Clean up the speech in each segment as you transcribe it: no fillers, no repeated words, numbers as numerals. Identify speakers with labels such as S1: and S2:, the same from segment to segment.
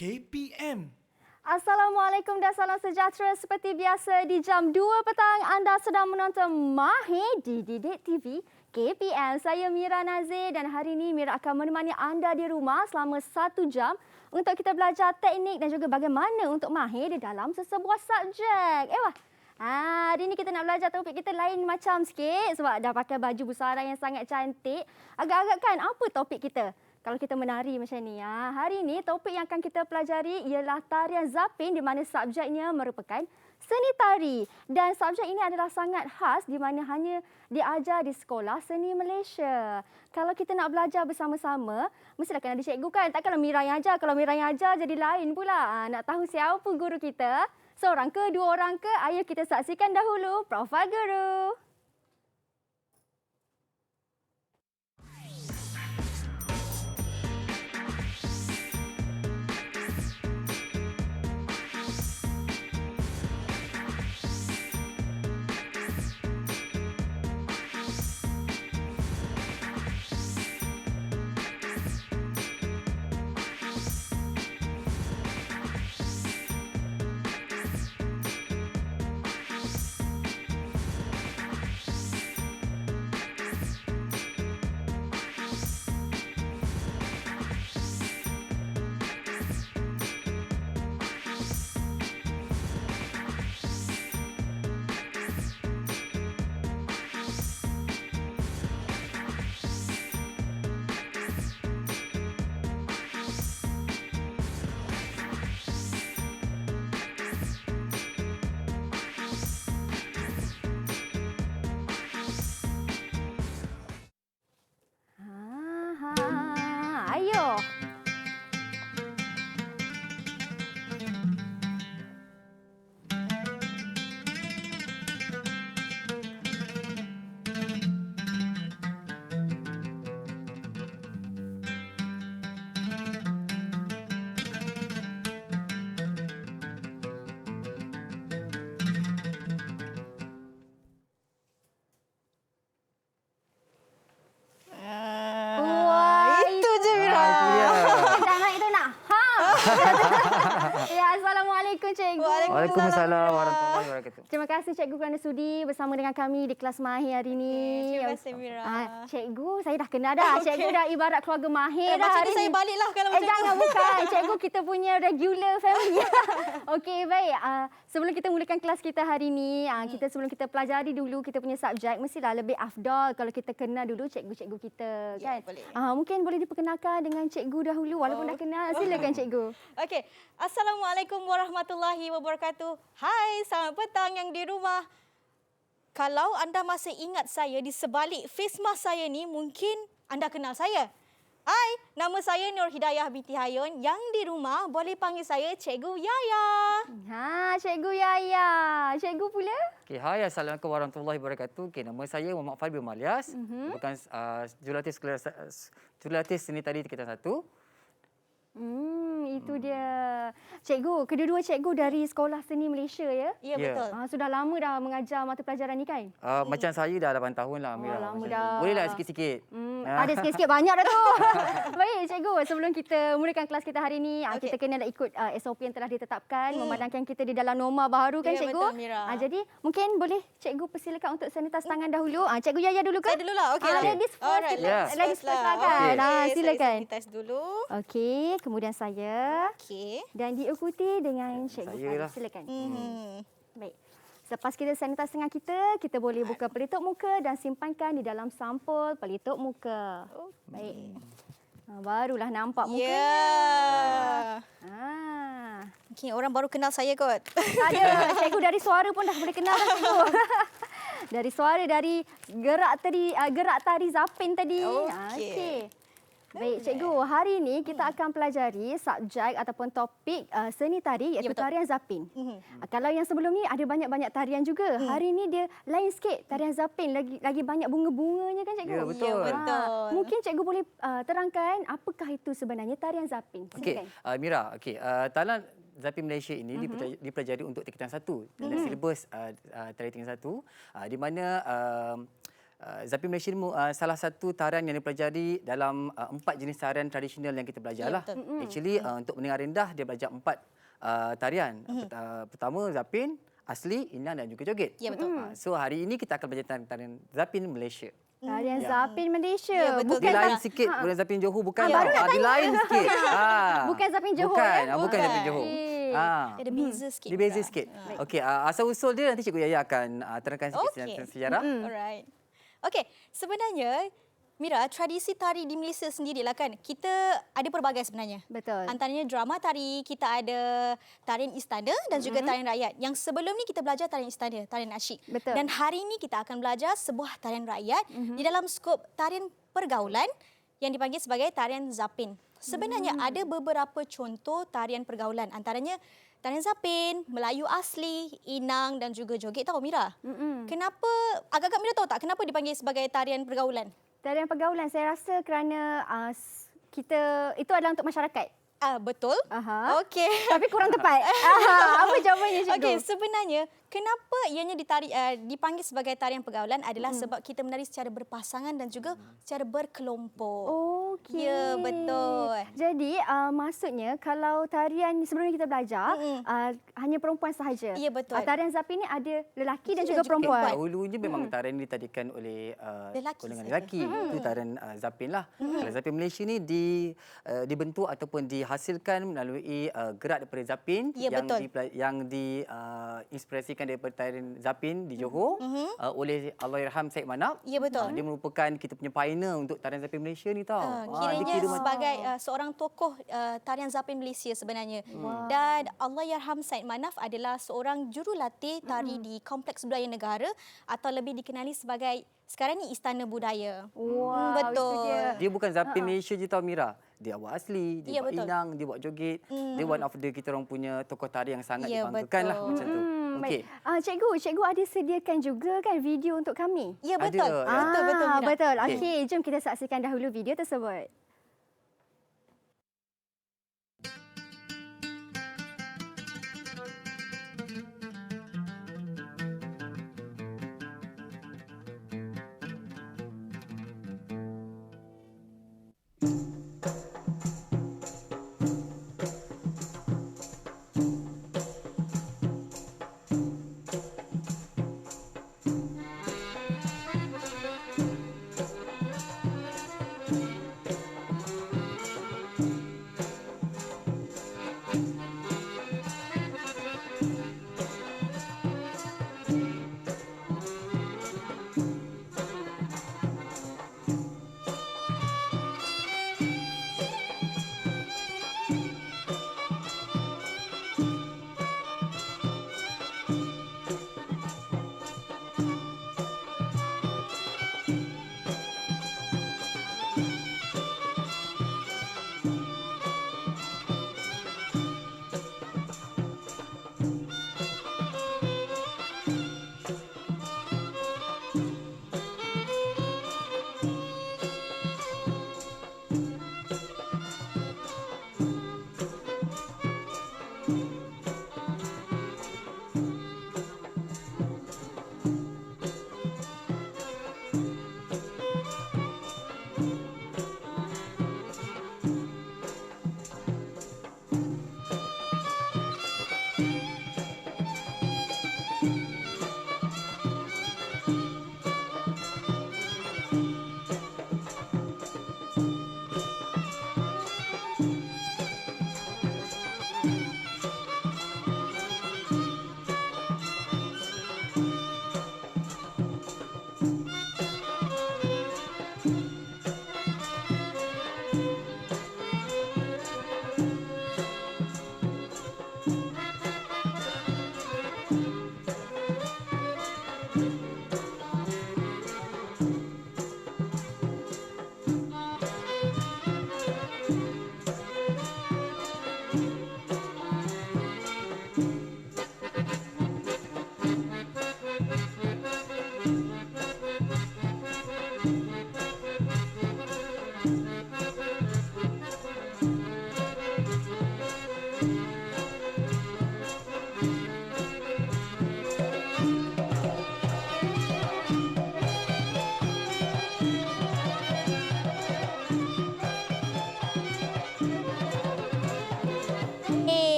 S1: KPM.
S2: Assalamualaikum dan salam sejahtera. Seperti biasa di jam 2 petang anda sedang menonton Mahir di Didik TV KPM. Saya Mira Nazir dan hari ini Mira akan menemani anda di rumah selama 1 jam untuk kita belajar teknik dan juga bagaimana untuk mahir di dalam sesebuah subjek. Hari ini kita nak belajar topik kita lain macam sikit sebab dah pakai baju busara yang sangat cantik. Agak-agak kan apa topik kita? Kalau kita menari macam ni. Hari ini topik yang akan kita pelajari ialah tarian zapin di mana subjeknya merupakan seni tari. Dan subjek ini adalah sangat khas di mana hanya diajar di sekolah seni Malaysia. Kalau kita nak belajar bersama-sama, mestilah kena ada cikgu kan? Takkanlah Mira yang ajar. Kalau Mira yang ajar jadi lain pula. Nak tahu siapa guru kita? Seorang ke, dua orang ke? Ayo kita saksikan dahulu profil guru. Ayo. Ya, Assalamualaikum cikgu.
S3: Waalaikumsalam warahmatullahi wabarakatuh.
S2: Terima kasih cikgu kerana sudi bersama dengan kami di kelas Mahir hari ini.
S4: Terima kasih Mira.
S2: Cikgu, saya dah kenal dah. Cikgu dah ibarat keluarga Mahir dah
S4: macam
S2: hari
S4: tu saya
S2: ni.
S4: baliklah kalau macam
S2: Jangan bukan. Cikgu kita punya regular family. Okey, baik. Sebelum kita mulakan kelas kita hari ini, sebelum kita pelajari dulu kita punya subjek, mestilah lebih afdal kalau kita kenal dulu cikgu-cikgu kita, kan?
S4: Boleh.
S2: Mungkin boleh diperkenalkan dengan cikgu dahulu walaupun dah kenal. Silakan cikgu.
S4: Okey. Assalamualaikum warahmatullahi wabarakatuh. Hai, selamat petang yang di rumah. Kalau anda masih ingat saya di sebalik face mask saya ni, mungkin anda kenal saya. Hai, nama saya Nur Hidayah binti Hayun. Yang di rumah boleh panggil saya Cikgu Yaya.
S2: Cikgu Yaya. Cikgu pula?
S3: Okay, hai, Assalamualaikum warahmatullahi wabarakatuh. Okay, nama saya Muhammad Fadil bin Malias. Bukan jurulatih seni tari tingkatan 1.
S2: Itu dia. Cikgu, kedua-dua cikgu dari Sekolah Seni Malaysia ya?
S4: Ya, betul.
S2: Sudah lama dah mengajar mata pelajaran ni kan?
S3: Macam saya dah 8 tahun lah, Mira.
S2: lama dah.
S3: Bolehlah sikit-sikit.
S2: Ada sikit-sikit, banyak dah tu. Baik cikgu, sebelum kita mulakan kelas kita hari ini, kita kena nak ikut SOP yang telah ditetapkan, memandangkan kita di dalam norma baru kan
S4: Ya,
S2: cikgu?
S4: betul, Mira.
S2: Jadi mungkin boleh cikgu persilakan untuk sanitize tangan dahulu. Cikgu Yaya dulu ke?
S4: Saya dululah. Okey.
S2: Ladies first.
S4: Alright,
S2: Ladies first lah kan?
S4: Okey,
S2: Silakan.
S4: saya sanitize dulu.
S2: Okey, kemudian saya.
S4: Okey.
S2: Dan diikuti dengan cikgu
S3: Saya
S2: Fadil.
S3: lah.
S2: Silakan. Baik. Selepas kita sanitize tangan kita boleh buka pelitup muka dan simpankan di dalam sampul pelitup muka. Baik. Barulah nampak muka.
S4: Ya. Mungkin orang baru kenal saya kot.
S2: Ada. Cikgu dari suara pun dah boleh kenal dah cikgu. Dari suara, dari gerak tari zapin tadi. Okey. Baik, cikgu. Hari ini kita akan pelajari subjek ataupun topik seni tari iaitu tarian zapin. Kalau yang sebelum ni ada banyak-banyak tarian juga. Hari ini dia lain sikit. Tarian zapin lagi banyak bunga-bunganya kan cikgu?
S3: Ya, betul.
S4: Ya, betul.
S2: Mungkin cikgu boleh terangkan apakah itu sebenarnya tarian zapin?
S3: Okey, Mira, tarian zapin Malaysia ini dipelajari untuk tingkatan 1 dalam silibus tari tingkatan 1 di mana Zapin Malaysia ni salah satu tarian yang dipelajari dalam 4 jenis tarian tradisional yang kita belajar
S4: Ya,
S3: lah.
S4: betul.
S3: Actually untuk mendengar rendah dia belajar 4 tarian. Pertama Zapin, asli, inang dan juga joget.
S4: Ya, betul.
S3: So hari ini kita akan belajar tarian Zapin Malaysia.
S2: Tarian Zapin Malaysia.
S4: Ya, betul.
S3: Dia lain
S2: Zap-
S3: sikit dengan Zapin Johor bukan
S2: baru
S3: tau. Dia lain sikit.
S2: Bukan Zapin Johor,
S3: Bukan,
S2: ya?
S3: bukan Zapin Johor.
S4: Dia ada beza sikit.
S3: Dia beza
S4: juga.
S3: sikit. Okey, asal usul dia nanti Cikgu Yaya akan terangkan sikit sejarah.
S4: Alright. Okey, sebenarnya Mira, tradisi tari di Malaysia sendirilah kan. Kita ada pelbagai sebenarnya.
S2: Betul.
S4: Antaranya drama tari, kita ada tarian istana dan juga tarian rakyat. Yang sebelum ni kita belajar tarian istana, tarian nasyid.
S2: Betul.
S4: Dan hari ini kita akan belajar sebuah tarian rakyat di dalam skop tarian pergaulan yang dipanggil sebagai tarian Zapin. Sebenarnya ada beberapa contoh tarian pergaulan. Antaranya tarian Zapin, Melayu asli, Inang dan juga joget. Tahu Mira? Kenapa, agak-agak Mira tahu tak kenapa dipanggil sebagai tarian pergaulan?
S2: Tarian pergaulan saya rasa kerana kita itu adalah untuk masyarakat.
S4: Betul.
S2: Aha.
S4: Okey.
S2: Tapi kurang tepat. Apa jawapannya cikgu?
S4: Okey, sebenarnya kenapa ianya dipanggil sebagai tarian pergaulan adalah sebab kita menari secara berpasangan dan juga secara berkelompok.
S2: Okey.
S4: Ya, betul.
S2: Jadi maksudnya kalau tarian sebelum ni kita belajar hanya perempuan sahaja.
S4: Ya, betul.
S2: Tarian Zapin ni ada lelaki dan
S4: Ya,
S2: juga
S4: juga
S2: perempuan.
S3: Dahulunya memang tarian ini ditadikan oleh
S4: Lelaki
S3: golongan
S4: saja.
S3: lelaki. Itu tarian Zapin lah. Kalau Zapin Malaysia ni dibentuk ataupun dihasilkan melalui gerak daripada Zapin
S4: Ya, betul.
S3: yang diinspirasikan daripada tarian Zapin di Johor oleh Allahyarham Syed Manap.
S4: Ya, betul.
S3: Dia merupakan kita punya pioneer untuk tarian Zapin Malaysia ni tau. Dia
S4: Kiranya
S3: kira macam
S4: sebagai seorang tokoh tarian Zapin Malaysia sebenarnya. Dan Allahyarham Syed Manaf adalah seorang jurulatih tari di Kompleks Budaya Negara atau lebih dikenali sebagai sekarang ni Istana Budaya.
S2: Wow,
S4: betul.
S2: itu dia.
S3: dia bukan Zapin Malaysia je tau Mira. Dia buat asli, dia
S4: Ya,
S3: buat
S4: betul.
S3: inang, dia buat joget. Dia one of the kita orang punya tokoh tari yang sangat
S4: Ya,
S3: dibanggakan lah
S4: betul.
S3: macam tu. Okey.
S2: Baik. Cikgu ada sediakan juga kan video untuk kami?
S4: Ya, betul.
S3: Ada.
S4: Betul, Mira.
S2: Betul.
S3: Okey.
S2: Okey, jom kita saksikan dahulu video tersebut.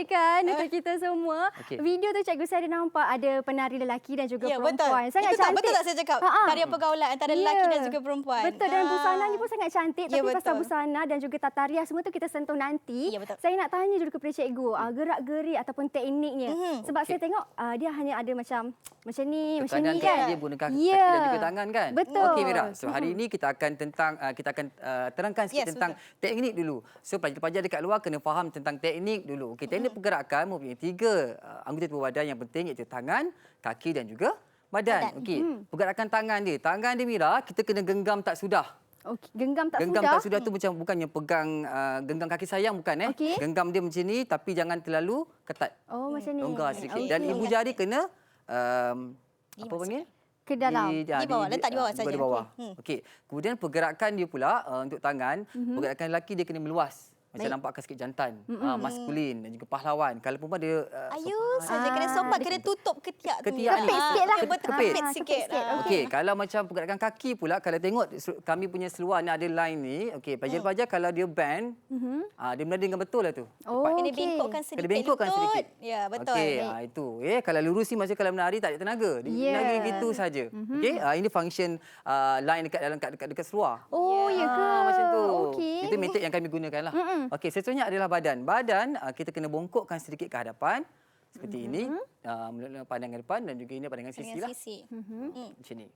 S2: ni kan untuk kita semua.
S3: Okey.
S2: Video tu cikgu saya ada nampak ada penari lelaki dan juga
S4: Ya, betul.
S2: perempuan. Sangat
S4: Itu tak,
S2: cantik.
S4: betul tak saya cakap? Tarian pergaulan antara lelaki dan juga perempuan.
S2: Betul, dan busana ni pun sangat cantik.
S4: Ya,
S2: Tapi pasal
S4: betul.
S2: busana dan juga tata-rias semua tu kita sentuh nanti.
S4: Ya, betul.
S2: Saya nak tanya dulu kepada cikgu, gerak-gerik ataupun tekniknya. Sebab
S3: Okey.
S2: saya tengok dia hanya ada macam ni, macam
S3: Tekanan
S2: ni kan.
S3: dia gunakan kaki
S2: Ya.
S3: dan juga tangan kan.
S2: Betul.
S3: Okey Mira, so hari ini kita akan terangkan sikit
S4: Yes,
S3: tentang teknik dulu. So pelajar-pelajar dekat luar kena faham tentang teknik dulu. Okey, teknik pergerakan mempunyai 3 anggota tubuh badan yang penting, iaitu tangan, kaki dan juga badan. Okey, pergerakan tangan dia. Tangan dia Mira, kita kena genggam tak sudah.
S2: Okey, genggam tak
S3: Genggam
S2: sudah.
S3: tak sudah tu macam bukannya pegang genggam kaki sayang, bukan.
S2: Okey.
S3: Genggam dia macam ni tapi jangan terlalu ketat.
S2: Oh, macam ni.
S3: Longgar sedikit.
S2: Okey.
S3: Dan ibu jari kena apa panggil?
S2: Ke dalam.
S4: Di bawah, letak di bawah saja.
S3: Di bawah. Okey. Kemudian pergerakan dia pula untuk tangan, pergerakan lelaki dia kena meluas. Macam nampakkan sikit jantan, maskulin dan juga pahlawan. Kalau perempuan dia
S4: Ayu saja kena sopan, kena tutup ketiak tu.
S3: Ketiak ni.
S2: Kepit sikit lah.
S4: Betul,
S3: Kepit.
S4: kepit sikit.
S3: Okey, kalau macam pergerakan kaki pula, kalau tengok kami punya seluar ni ada line ni. Okey, pelajar-pelajar kalau dia bend, dia menada dengan betul lah tu.
S2: Oh,
S4: Kena
S2: okey.
S4: bengkokkan sedikit.
S3: Kena bengkokkan
S4: lutut.
S3: sedikit.
S4: Ya, betul.
S3: Okey, itu. Kalau lurus ni macam kalau menari tak ada tenaga. Dia
S2: Ya.
S3: menari gitu saja. Okey, ini function line dekat seluar.
S2: Oh, ya ke?
S3: Macam tu.
S2: Okey.
S3: Itu metod yang kami gunakan lah. Okey, seterusnya adalah badan. Badan kita kena bongkokkan sedikit ke hadapan. Seperti ini. Pandangan depan dan juga ini pandangan sisi
S4: Dengan
S3: lah.
S4: sisi.
S3: Macam ni.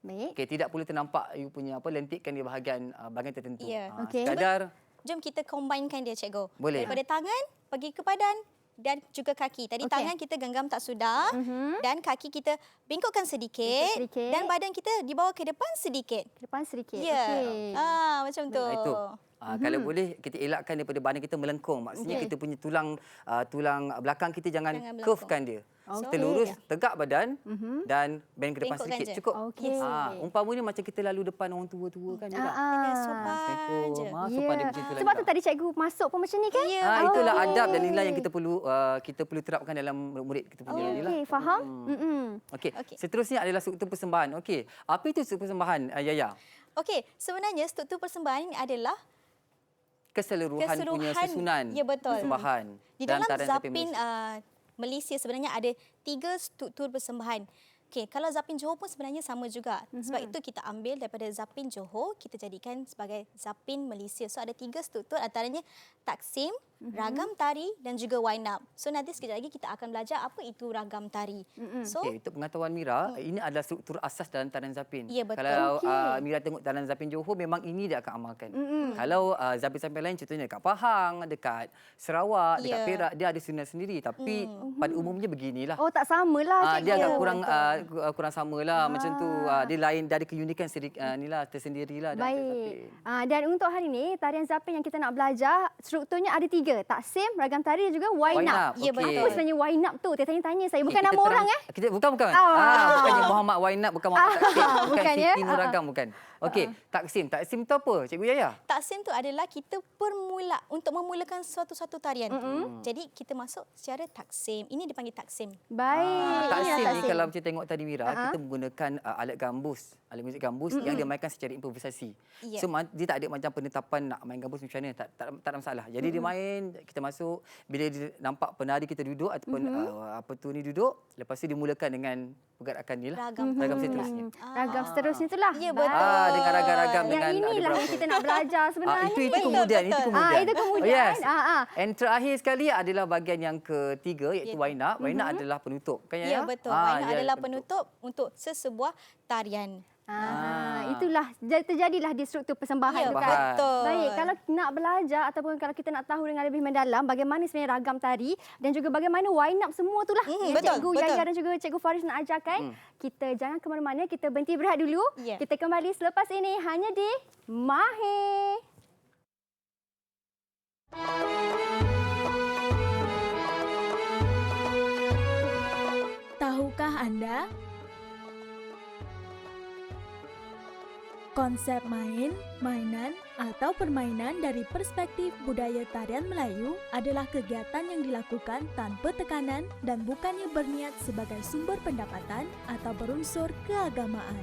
S2: Baik.
S3: Okey, tidak perlu ternampak you punya lentikkan di bahagian tertentu.
S4: Ya.
S2: Okey.
S3: Sekadar
S4: Jom kita combinekan dia, cikgu.
S3: Boleh.
S4: Daripada tangan, pergi ke badan dan juga kaki. Tadi
S2: Okey.
S4: tangan kita genggam tak sudah dan kaki kita bengkokkan sedikit,
S2: Sedikit.
S4: dan badan kita dibawa ke depan sedikit.
S2: Ke depan sedikit.
S4: Ya.
S2: Okey.
S4: Macam tu.
S3: itu. Kalau boleh kita elakkan daripada badan kita melengkung. Maksudnya
S2: Okey.
S3: kita punya tulang belakang kita jangan
S4: Jangan melengkung.
S3: curvekan dia.
S2: Okey.
S3: Kita lurus, tegak badan dan bend ke depan
S4: Bengkokkan
S3: sedikit.
S4: je.
S3: Cukup.
S2: Okey.
S3: Umpamanya macam kita lalu depan orang tua-tua kan.
S4: Dengan sopan
S3: Assalamualaikum.
S4: je.
S3: Sopan dia macam tu
S2: Sebab tu tadi cikgu masuk pun macam ni kan?
S4: Ya.
S3: Itulah
S2: Okey.
S3: adab dan nilai yang kita perlu terapkan dalam murid kita punya ni lah.
S2: Okey, faham?
S3: Okey.
S4: Okey.
S3: Seterusnya adalah struktur persembahan. Okey. Apa itu struktur persembahan, Yaya?
S4: Okey, sebenarnya struktur persembahan ini adalah
S3: Keseluruhan punya susunan
S4: Ya, betul.
S3: persembahan.
S4: Di dalam
S3: tarian
S4: Zapin Malaysia sebenarnya ada 3 struktur persembahan. Okey, kalau Zapin Johor pun sebenarnya sama juga. Sebab itu kita ambil daripada Zapin Johor, kita jadikan sebagai Zapin Malaysia. So ada 3 struktur, antaranya taksim, ragam tari dan juga wind up. So nanti sekejap lagi kita akan belajar apa itu ragam tari. So
S3: Okey, untuk pengetahuan Mira, ini adalah struktur asas dalam tarian Zapin.
S4: Ya, betul.
S3: Kalau
S2: Okey.
S3: Mira tengok tarian Zapin Johor, memang ini dia akan amalkan. Kalau Zapin-Zapin lain, contohnya dekat Pahang, dekat Sarawak, dekat
S4: Ya.
S3: Perak, dia ada sunnah sendiri. Tapi pada umumnya beginilah.
S2: Oh, tak samalah cikgu.
S3: Dia agak kurang samalah macam tu. Dia lain, dari keunikan tersendirilah. dalam tarian
S2: Baik.
S3: Zapin.
S2: Dan untuk hari ini, tarian Zapin yang kita nak belajar, strukturnya ada 3. Taksim, ragam tari dan juga wind
S3: Wind
S2: up.
S3: up,
S4: Ya,
S3: okey.
S4: betul.
S2: Apa sebenarnya wind up tu? Dia tanya saya. Bukan
S3: Okey,
S2: nama
S3: kita
S2: orang
S3: Kita bukan.
S2: Ah.
S3: Bukannya Muhammad Wainab, bukan Muhammad Taksim, bukan
S2: bukan, ya?
S3: Siti Nuragam, bukan. Okey, taksim. Taksim tu apa, Cikgu Yaya?
S4: taksim tu adalah kita untuk memulakan suatu tarian. Jadi kita masuk secara taksim. Ini dipanggil taksim.
S2: Baik.
S3: Taksim
S2: inilah
S3: ni kalau macam tengok tadi Mira, kita menggunakan alat gambus, alat muzik gambus yang dimainkan secara improvisasi.
S4: Ya.
S3: So dia tak ada macam penetapan nak main gambus macam mana, tak ada masalah. Jadi dia main, kita masuk, bila dia nampak penari kita duduk ataupun duduk, lepas tu dimulakan dengan pergerakan ni lah. Ragam seterusnya.
S2: Ragam seterusnya itulah.
S4: Ya, betul.
S3: Dengan ragam-ragam
S2: Yang
S3: dengan
S2: inilah
S3: ada
S2: yang kita nak belajar sebenarnya.
S3: itu
S4: Betul,
S3: kemudian,
S4: betul.
S3: itu kemudian.
S2: Itu kemudian.
S3: Oh, yes.
S2: Ah.
S3: And terakhir sekali adalah bahagian yang ketiga, iaitu wind up. Wind up adalah penutup. Kan,
S4: Ya,
S3: Yaya?
S4: betul.
S3: Ah,
S4: Wind up
S3: dia
S4: adalah penutup untuk sesebuah tarian.
S2: Itulah terjadilah di struktur persembahan
S4: Ya,
S2: tu kan.
S4: betul.
S2: Baik, kalau nak belajar ataupun kalau kita nak tahu dengan lebih mendalam bagaimana sebenarnya ragam tari dan juga bagaimana wind up semua itulah yang
S4: betul,
S2: Cikgu
S4: betul.
S2: Yaya dan juga Cikgu Faris nak ajarkan. Kita jangan ke mana-mana, kita berhenti berehat dulu.
S4: Ya.
S2: Kita kembali selepas ini hanya di Mahir.
S1: Tahukah Anda? Konsep main, mainan, atau permainan dari perspektif budaya tarian Melayu adalah kegiatan yang dilakukan tanpa tekanan dan bukannya berniat sebagai sumber pendapatan atau berunsur keagamaan.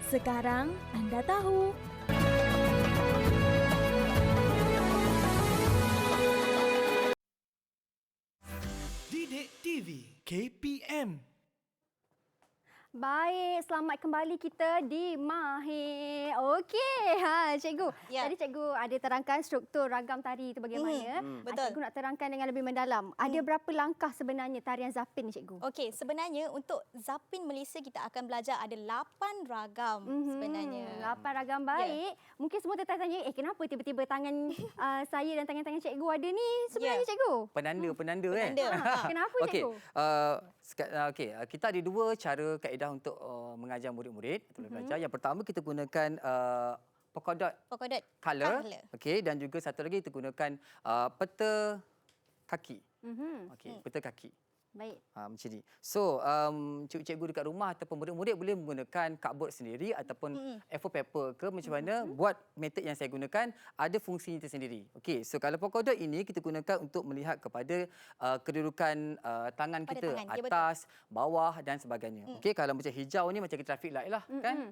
S1: Sekarang Anda tahu.
S5: Didik TV KPM.
S2: Baik, selamat kembali kita di Mahir. Okey, cikgu.
S4: Ya.
S2: Tadi cikgu ada terangkan struktur ragam tari itu bagaimana.
S4: betul.
S2: Cikgu nak terangkan dengan lebih mendalam. Ada berapa langkah sebenarnya tarian Zapin ni, cikgu?
S4: Okey, sebenarnya untuk Zapin Malaysia kita akan belajar ada 8 ragam sebenarnya.
S2: 8 ragam baik. Mungkin semua tertanya, kenapa tiba-tiba tangan saya dan tangan-tangan cikgu ada ni sebenarnya, cikgu?
S3: Penanda
S4: Penanda.
S2: Kenapa,
S3: Okey,
S2: cikgu?
S3: kita ada dua cara kaedah untuk mengajar murid-murid atau belajar. Yang pertama kita gunakan polka dot
S4: Polka dot
S3: color. Okey, dan juga satu lagi kita gunakan peta kaki. Okey, peta kaki.
S2: Baik.
S3: Macam ni. So, cikgu dekat rumah ataupun murid-murid boleh menggunakan cardboard sendiri ataupun A4 paper ke macam mana. Buat metod yang saya gunakan ada fungsinya tersendiri. Okey, so kalau polka dot ini kita gunakan untuk melihat kepada kedudukan tangan
S4: Pada
S3: kita,
S4: tangan, ya, betul.
S3: atas, bawah dan sebagainya. Okey, kalau macam hijau ni macam traffic light lah kan.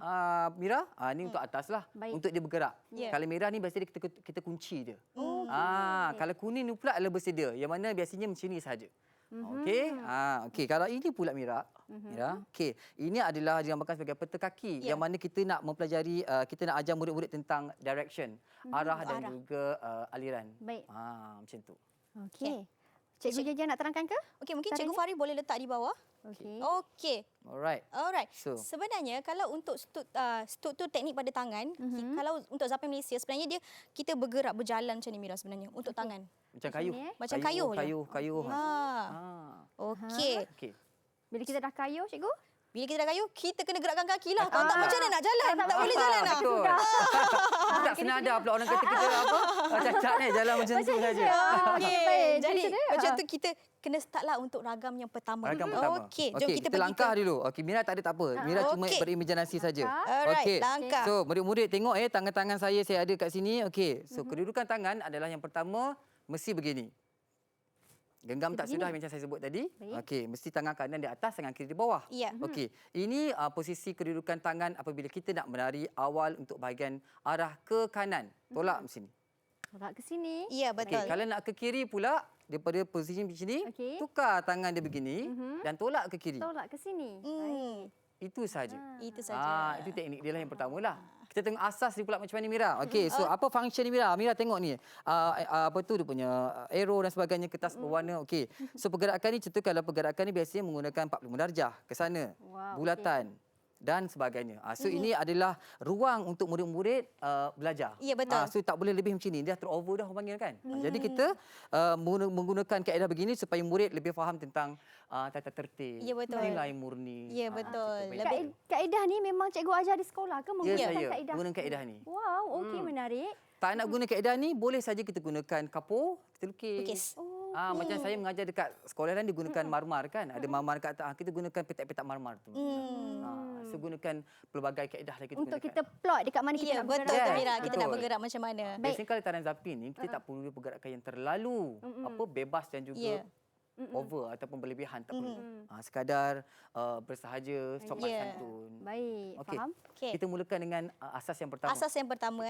S3: Mira, ni untuk atas lah.
S2: Baik.
S3: Untuk dia bergerak.
S4: Ya.
S3: Kalau merah ni biasanya kita kunci dia.
S2: Oh,
S3: Kalau kuning ni pula adalah bersedia. Yang mana biasanya macam ni sahaja. Okey. Okey, kalau ini pula Mira. Mira. Okey, ini adalah dinamakan sebagai peta kaki yang mana kita nak mempelajari kita nak ajar murid-murid tentang direction, arah dan juga aliran.
S2: Baik.
S3: Macam tu.
S2: Okey. Cikgu Jaja nak terangkan ke?
S4: Okey, mungkin Cikgu Fahri boleh letak di bawah.
S2: Okey.
S4: Okey.
S3: Alright.
S4: Alright.
S3: So.
S4: Sebenarnya kalau untuk struktur teknik pada tangan, kalau untuk Zapin Malaysia sebenarnya kita bergerak berjalan macam ni Mira sebenarnya untuk tangan.
S3: Macam kayu.
S2: ni,
S4: Macam kayu je.
S3: Kayu.
S4: Okey.
S3: Okey.
S2: Bila kita dah kayuh, cikgu?
S4: Bila kita dah kayu, kita kena gerakkan kaki lah. Kalau tak macam mana nak jalan? Tak boleh jalan lah.
S3: Betul. Tak senada pula orang kata kita apa? Cacat ni jalan macam tu saja.
S4: Okey.
S2: baik.
S4: Jadi
S2: Macam tu.
S4: macam tu kita kena start lah untuk ragam yang pertama.
S3: Ragam pertama.
S4: Okey, jom kita pergi
S3: langkah dulu. Okey, Mira tak ada tak apa. Mira cuma
S4: Okey.
S3: berimajinasi saja.
S4: Alright,
S3: Okey.
S4: langkah.
S3: So, murid-murid tengok tangan-tangan saya ada kat sini. Okey. So, kedudukan tangan adalah yang pertama mesti begini. Genggam tak sudah macam saya sebut tadi.
S2: Baik.
S3: Okey, mesti tangan kanan di atas, tangan kiri di bawah.
S4: Ya.
S3: Okey. Ini posisi kedudukan tangan apabila kita nak menari awal untuk bahagian arah ke kanan. Tolak sini.
S2: Tolak ke sini.
S4: Ya, betul.
S3: Okey, kalau nak ke kiri pula daripada posisi macam ni,
S2: Okey.
S3: tukar tangan dia begini dan tolak ke kiri.
S2: Tolak ke sini. Baik.
S3: Itu saja.
S4: Itu saja.
S3: Itu teknik dia lah yang pertama lah. Kita tengok asas dia pula macam mana Mira. Okey, so apa function ni Mira? Mira tengok ni. Apa tu dia punya arrow dan sebagainya, kertas berwarna. Okey. So pergerakan ni contoh kalau pergerakan ni biasanya menggunakan 45 darjah ke sana.
S2: Wow,
S3: Bulatan. Dan sebagainya. So ini adalah ruang untuk murid-murid belajar.
S4: Ya, betul.
S3: So tak boleh lebih macam ni. Dia terover dah orang panggil kan. Jadi kita menggunakan kaedah begini supaya murid lebih faham tentang tata tertib.
S4: Ya, betul.
S3: Nilai murni.
S4: Ya, betul.
S3: Macam tu.
S4: Lebih
S2: Kaedah ni memang cikgu ajar di sekolah ke
S3: Ya,
S2: menggunakan
S3: saya
S2: kaedah?
S3: guna kaedah ni.
S2: Wow, okey, menarik.
S3: Tak nak guna kaedah ni, boleh saja kita gunakan kapur, kita lukis.
S4: Lukis.
S3: Macam saya mengajar dekat sekolah kan, dia gunakan marmar kan. Ada marmar kat atas, kita gunakan petak-petak marmar tu. So gunakan pelbagai kaedah lagi kita
S2: Untuk
S3: gunakan.
S2: kita plot dekat mana kita
S4: Ya,
S2: nak
S4: betul
S2: bergerak.
S4: tu
S3: Yes,
S4: Mira. Kita nak
S3: betul.
S4: bergerak macam mana.
S3: Biasanya kalau tarian Zapin ni, kita tak perlu pergerakan yang terlalu bebas dan juga
S4: Ya.
S3: over ataupun berlebihan, tak perlu. Sekadar bersahaja, sopan
S4: Ya.
S3: santun.
S2: Baik,
S3: Okey.
S2: faham?
S4: Okey.
S3: Kita mulakan dengan asas yang pertama.
S4: Asas yang pertama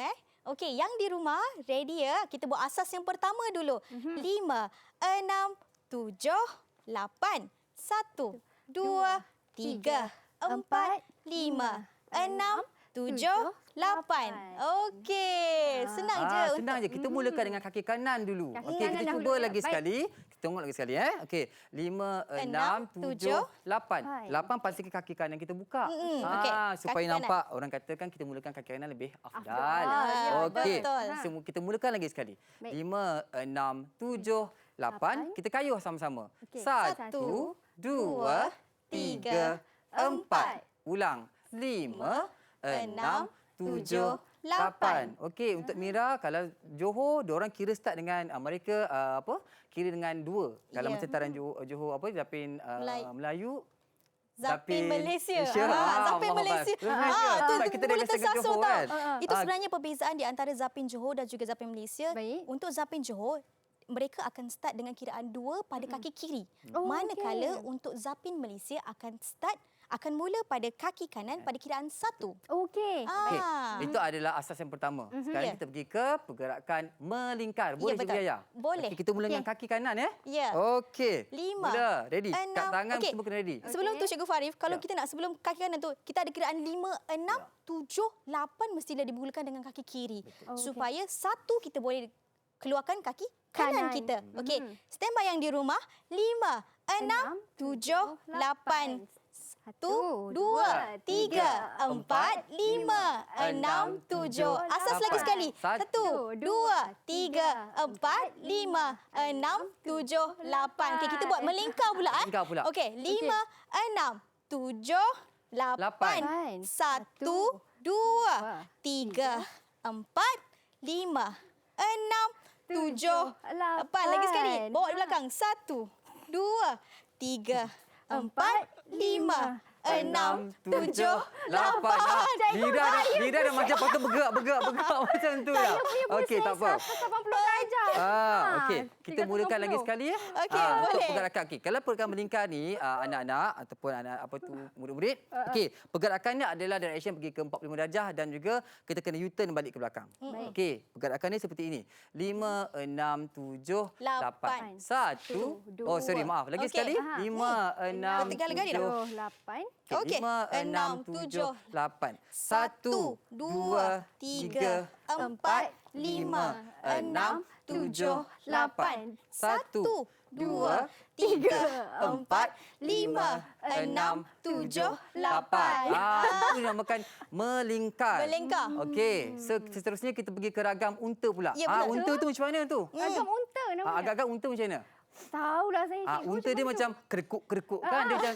S4: Okey, yang di rumah ready ya. Kita buat asas yang pertama dulu. 5, 6, 7, 8. 1, 2, 3, 4, 5, 6, 7, 8. Okey, senang je.
S3: Senang je. Kita mulakan dengan kaki kanan dulu.
S2: Kaki
S3: Okey,
S2: kanan
S3: kita
S2: dahulu.
S3: cuba lagi
S2: Baik.
S3: sekali. Kita tengok lagi sekali Okey. 5, 6, 7, 8.
S2: Baik.
S3: 8 pastikan kaki kanan kita buka.
S4: okey.
S3: Supaya
S4: Kaki kanan.
S3: nampak orang katakan kita mulakan kaki kanan lebih afdal.
S2: ya,
S3: Okey.
S4: betul.
S3: Kita mulakan lagi sekali.
S2: Baik.
S3: 5, 6, 7, 8. Kita kayuh sama-sama.
S2: Okey.
S3: 1, 2, 3, 4. Ulang. 5, 6, 7, 8. Okey, untuk Mira, kalau Johor, diorang kira start dengan mereka kira dengan 2. Kalau
S4: Ya.
S3: macam tarian Johor Zapin Melayu,
S4: Zapin Malaysia. Zapin
S3: Allah
S4: Malaysia.
S3: Allah.
S4: Tu
S3: Sebab kita dah
S4: boleh
S3: biasa kat
S4: tersasul
S3: Johor
S4: tau.
S3: kan.
S4: Itu sebenarnya perbezaan di antara Zapin Johor dan juga Zapin Malaysia.
S2: Baik.
S4: Untuk Zapin Johor, mereka akan start dengan kiraan 2 pada kaki kiri.
S2: Oh,
S4: Manakala untuk Zapin Malaysia akan start akan mula pada kaki kanan pada kiraan 1.
S2: Okey.
S3: Okey, itu adalah asas yang pertama. Sekarang
S4: Ya.
S3: kita pergi ke pergerakan melingkar. Boleh
S4: betul.
S3: Cikgu Yaya?
S4: Boleh.
S3: Okey, kita mula dengan kaki kanan ya.
S4: Ya.
S3: Okey.
S4: 5,
S3: Mula. Ready? Kat
S4: 6.
S3: tangan
S4: Okey.
S3: semua kena ready.
S4: Sebelum tu Cikgu Farif, kalau
S3: Ya.
S4: kita nak sebelum kaki kanan tu, kita ada kiraan 5, 6, 7, 8 mestilah dimulakan dengan kaki kiri. Supaya 1 kita boleh keluarkan kaki kanan kita. Okey. Standby yang di rumah. 5, 6, 7, 8. 1, 2, 3, 4, 5, 6, 7. Asas lagi sekali. 1, 2, 3, 4, 5, 6, 7, 8. Okey, kita buat melingkar pula.
S3: Melingkar pula.
S4: Okey, 5, 6, 7, 8. 1, 2, 3, 4, 5, 6, 7, 8. Lagi sekali. Bawa di belakang. 1, 2, 3, 4, 5, 6, 7, 8.
S3: Lidah dah macam patut bergerak macam tu dah. Okey, tak apa.
S2: 180 darjah.
S3: Okey, kita
S2: 370.
S3: mulakan lagi sekali ya.
S4: Okey,
S3: Untuk
S4: boleh.
S3: pergerakan. Okey, kalau pergerakan melingkar ni anak-anak ataupun anak apa tu murid-murid, okey, pergerakannya adalah direction pergi ke 45 darjah dan juga kita kena U-turn balik ke belakang. Okey, pergerakan ni seperti ini. 5, 6, 7, 8. 1. Oh, sorry, maaf. Lagi
S4: Okey.
S3: sekali. 5, 6,
S4: Kali-kali dah.
S2: 8.
S4: Okey.
S3: 5, 6, 7, 8. 1, 2, 3, 4, 5, 6, 7, 8. 1, 2, 3, 4, 5, 6, 7, 8. Itu dinamakan melingkar.
S4: Melingkar.
S3: Okey, seterusnya kita pergi ke ragam unta pula.
S4: Ya, betul.
S3: Unta tu macam mana tu?
S2: Ragam unta namanya.
S3: Agak-agak unta macam mana?
S2: Tahulah saya. cikgu,
S3: Unta dia macam kerekuk-kerekuk kan. Dia macam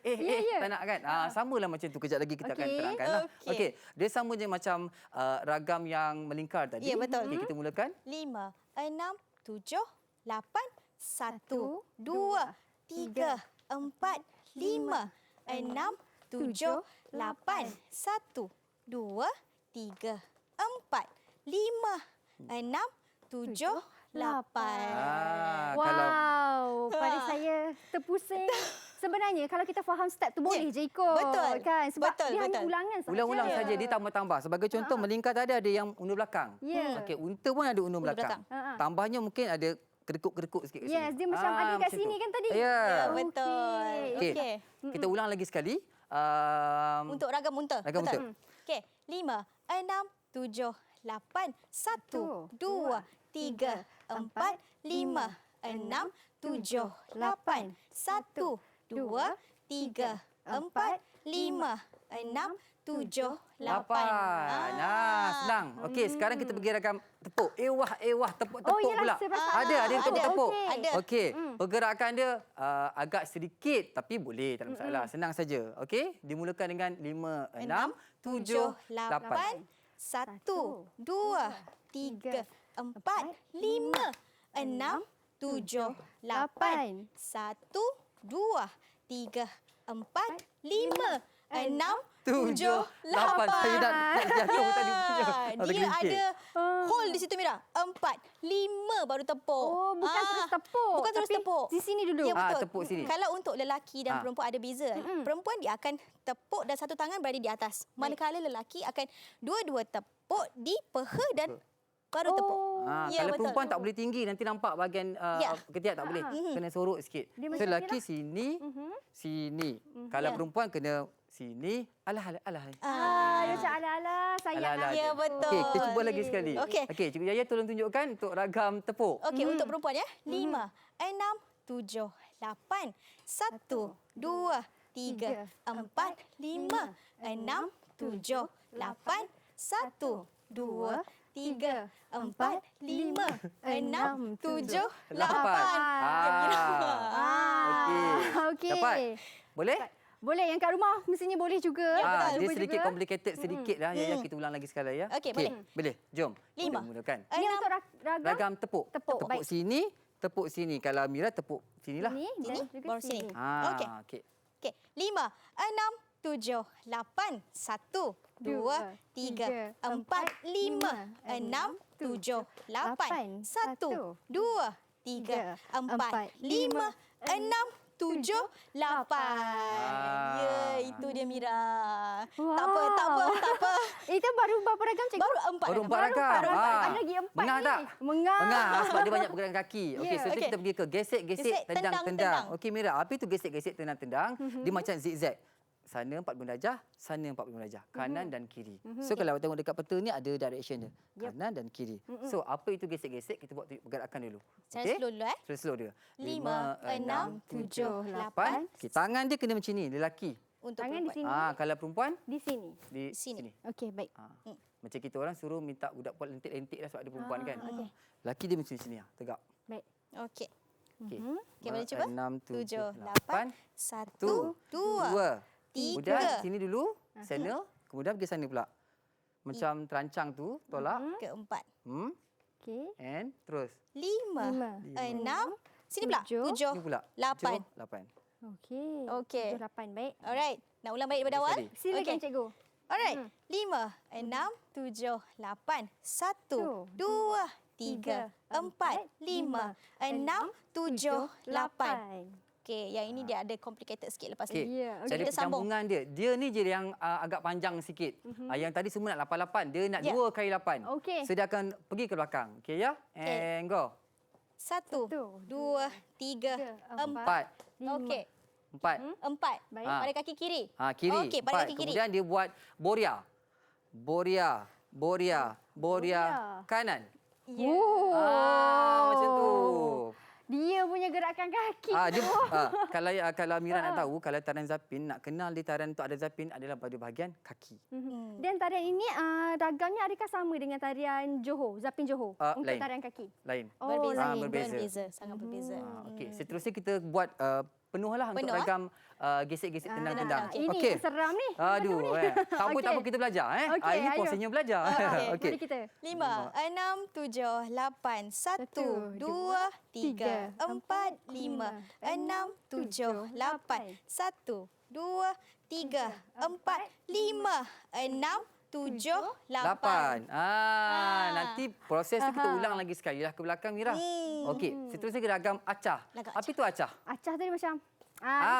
S2: Ya.
S3: tak nak kan. Samalah macam tu. Kejap lagi kita akan
S2: Okey.
S3: terangkan lah.
S4: Okey.
S3: Okey. Dia sama je macam ragam yang melingkar tadi.
S4: Ya, betul.
S3: Okey, kita mulakan.
S4: 5, 6, 7, 8. 1, 2, 3, 4, 5, 6, 7, 8. 1, 2, 3, 4, 5, 6, 7, 8.
S2: Wow, pada saya terpusing. Sebenarnya kalau kita faham step tu boleh je ikut.
S4: Betul.
S2: Kan? Sebab
S4: Betul,
S2: dia hanya
S4: betul.
S2: ulangan saja.
S3: Ulang-ulang saja. Dia tambah-tambah. Sebagai contoh, melingkar tadi ada yang undur belakang.
S2: Ya.
S3: Okey, unta pun ada undur belakang.
S2: belakang.
S3: Tambahnya mungkin ada kerekuk-kerekuk sikit kat sini.
S2: Yes, dia macam ada kat
S3: macam
S2: sini
S3: tu.
S2: kan tadi.
S3: Ya.
S4: Betul.
S3: Okey.
S4: Okey.
S3: Kita ulang lagi sekali.
S4: Untuk ragam unta.
S3: Ragam
S4: Betul.
S3: unta.
S4: Okey. 5, 6, 7, 8. 1, 2, 3, 4, 5, 6, 7, 8. 1, 2, 3, 4, 5, 6, 7, 8.
S3: Senang. Okey, sekarang kita pergi ragam tepuk. Ewah, tepuk-tepuk
S2: Oh, yelah,
S3: pula.
S2: saya perasan.
S3: Ada yang tepuk-tepuk.
S2: Okey.
S4: Ada.
S3: Okey, pergerakan dia agak sedikit tapi boleh, tak ada masalah. Senang saja. Okey, dimulakan dengan 5, 6, 7, 8.
S4: 1, 2, 3, 4, 5, 6, 7, 8. 1, 2, 3, 4, 5, 6, 7, 8.
S3: Saya nak jatuh tadi punya.
S4: Dia ada hole di situ, Mira. 4, 5 baru tepuk.
S2: Oh, bukan terus tepuk.
S4: Bukan terus
S2: tapi
S4: tepuk.
S2: Di sini dulu.
S4: Ya, betul.
S3: tepuk sini.
S4: Kalau untuk lelaki dan perempuan ada beza. Perempuan dia akan tepuk dan satu tangan berada di atas. Manakala lelaki akan dua-dua tepuk di peha dan baru tepuk. Ya,
S3: Kalau
S4: betul.
S3: perempuan tak boleh tinggi, nanti nampak bahagian
S4: Ya.
S3: ketiak tak boleh. Kena sorok sikit.
S2: Dia
S3: So,
S2: macam
S3: lelaki
S2: ni
S3: sini, sini. Kalau
S4: Ya.
S3: perempuan kena sini. Alah.
S2: Dia macam ala-ala sayang.
S3: Ala-ala
S4: Ya,
S3: je.
S4: betul.
S3: Okey, kita cuba lagi sekali.
S4: Okey.
S3: Okey, Cikgu Yaya tolong tunjukkan untuk ragam tepuk.
S4: Okey, untuk perempuan ya. 5, 6, 7, 8. 1, 2, 3, 4, 5, 6, 7, 8. 1, 2, 3, 4, 5, 6, 7, 8.
S2: Okey.
S3: Dapat? Boleh?
S2: Boleh, yang kat rumah mestinya boleh juga.
S3: Dia
S2: Cuba
S3: sedikit
S2: juga.
S3: complicated sedikit dah. Yaya, kita ulang lagi sekali ya.
S4: Okey, boleh.
S3: Boleh. Jom.
S4: 5.
S3: Kita mulakan.
S2: Ini untuk ragam.
S3: Ragam tepuk.
S2: Tepuk,
S3: Tepuk
S2: baik.
S3: sini, tepuk sini. Kalau Mira tepuk sinilah.
S2: Sini dan
S4: Sini,
S2: juga
S4: baru sini.
S2: sini.
S4: Okey.
S3: Okey.
S4: Okey, 5, 6, 7, 8. 1, 2, 3, 4, 5, 6, 7, 8. 1, 2, 3, 4, 5, 6, tujuh, lapan. Ya, itu dia Mira.
S2: Wow.
S4: Tak apa.
S2: Itu baru berapa ragam cikgu?
S4: Baru empat.
S3: Baru
S4: dah.
S3: empat ragam.
S2: Baru empat. Ada lagi empat
S3: Mengar
S2: ni.
S3: tak?
S2: Mengar.
S3: Sebab dia banyak pergerakan kaki. Okey,
S2: Ya,
S3: so
S4: okey.
S3: kita pergi ke gesek,
S4: Gesek, tendang,
S3: tendang.
S4: tendang.
S3: Okey Mira, apa itu gesek, tendang, tendang? Dia macam zigzag. Sana 45 darjah, sana 45 darjah. Kanan dan kiri. So kalau awak tengok dekat peta ni ada direction dia. Kanan dan kiri. So apa itu gesek, kita buat pergerakan dulu.
S4: Secara
S3: Okey?
S4: slow dulu
S3: Slow dia.
S4: 5, 6, 7, 8.
S3: Okey, tangan dia kena macam ni, lelaki.
S4: Untuk
S2: Tangan di
S4: perempuan.
S2: sini.
S3: Kalau perempuan
S2: Di sini.
S3: di
S4: Sini.
S3: sini.
S2: Okey, baik.
S3: Macam kita orang suruh minta budak buat lentik-lentik lah sebab ada perempuan kan.
S2: okey.
S3: Lelaki dia macam sini lah, tegak.
S2: Baik.
S4: Okey.
S3: Okey.
S4: Okey, boleh cuba?
S3: 6,
S4: 7,
S3: 7,
S4: 8. 1, 2.
S3: 2.
S4: 3.
S3: Kemudian sini dulu, sana. Kemudian pergi sana pula. Macam terancang tu, tolak.
S4: Keempat.
S2: Okey.
S3: And terus.
S4: 5, 6. Sini pula.
S2: Tujuh.
S4: 7,
S3: Ni pula.
S4: 8.
S3: 8.
S2: Okey.
S4: Okey.
S2: 7, 8. Baik.
S4: Alright. Nak ulang balik daripada
S3: Habis
S4: awal?
S3: tadi.
S2: Silakan
S4: Okey.
S2: cikgu.
S4: Alright. 5, 6, 7, 8. 1, 2, 3, 4, 5, 6, 7, 8. Okey, yang ini dia ada complicated sikit lepas
S3: Okey.
S4: ni.
S2: Ya, okey.
S3: Cara
S4: Kita sambung.
S3: penyambungan dia. Dia ni je yang agak panjang sikit. Yang tadi semua nak 8-8. Dia nak
S4: Ya.
S3: 2 kali 8.
S2: Okey.
S3: So dia akan pergi ke belakang. Okey ya? And go.
S4: 1, 2, 3, 4.
S3: 4.
S4: Okey.
S3: 4.
S4: 4.
S2: Baik.
S4: Pada kaki kiri.
S3: Kiri.
S4: Okey, pada
S3: 4.
S4: kaki kiri.
S3: Kemudian dia buat boria. Boria. Kanan. Macam tu.
S2: Dia punya gerakan kaki.
S3: Kalau Mira nak tahu, kalau tarian Zapin, nak kenal dia tarian untuk ada Zapin adalah pada bahagian kaki.
S2: Dan tarian ini ragamnya adakah sama dengan tarian Johor, Zapin Johor untuk
S3: Lain.
S2: tarian kaki?
S3: Lain.
S4: Berbeza.
S3: berbeza.
S4: Sangat berbeza.
S3: Okey, seterusnya kita buat penuhlah untuk
S4: Penuh,
S3: ragam gesek-gesek tendang-tendang.
S2: Ini
S3: Okey.
S2: yang seram ni.
S3: Aduh, tak apa,
S2: Okey.
S3: tak apa, kita belajar.
S2: Okey,
S3: Ini
S2: ayo.
S3: porsinya belajar.
S2: Okey. Mari kita.
S4: 5, 6, 7, 8. 1, 2, 3, 4, 5, 6, 7, 8. 1, 2, 3, 4, 5, 6, 7, 8.
S3: 8. Nanti proses tu kita ulang lagi sekali lah ke belakang, Mira. Okey, seterusnya kita ragam acah.
S4: Ragam
S3: Apa itu acah?
S2: Acah tadi macam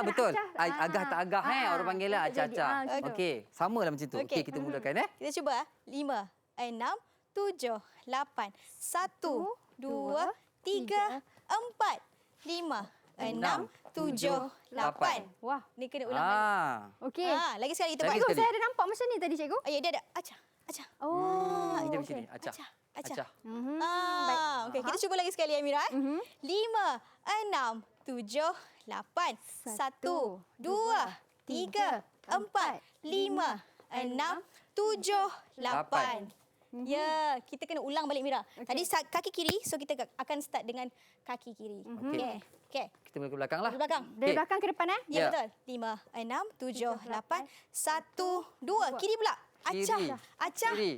S3: Betul.
S2: acah.
S3: Agah tak agah orang panggil lah
S2: Jadi,
S3: acah-acah.
S2: betul.
S3: Okey, samalah macam tu. Okey, kita mulakan
S4: Kita cuba. 5, 6, 7, 8. 1, 2, 3, 4, 5, 6, 7, 8.
S2: Wah.
S4: Ni kena ulang balik.
S2: Okey.
S4: Lagi sekali kita
S3: Lagi
S4: buat.
S2: Cikgu,
S3: sekali.
S2: saya ada nampak macam ni tadi cikgu.
S4: Ya, dia ada. Acah.
S2: Oh.
S3: Dia macam ni, acah.
S4: Acah.
S3: Acah.
S4: Okey, kita cuba lagi sekali Amira. 5, 6, 7, 8. 1, 2, 3, 4, 5, 6, 7, 8. Ya, kita kena ulang balik Mira. Tadi kaki kiri, so kita akan start dengan kaki kiri. Okey.
S3: Kita mula ke belakang lah.
S4: Di belakang.
S2: Dari
S3: Okey.
S2: belakang ke depan
S4: Ya,
S3: Ya.
S4: betul. 5, 6, 7, 8. 1, 2. Kiri pula. Acah.
S3: Kiri.
S4: Acah.
S3: Kiri.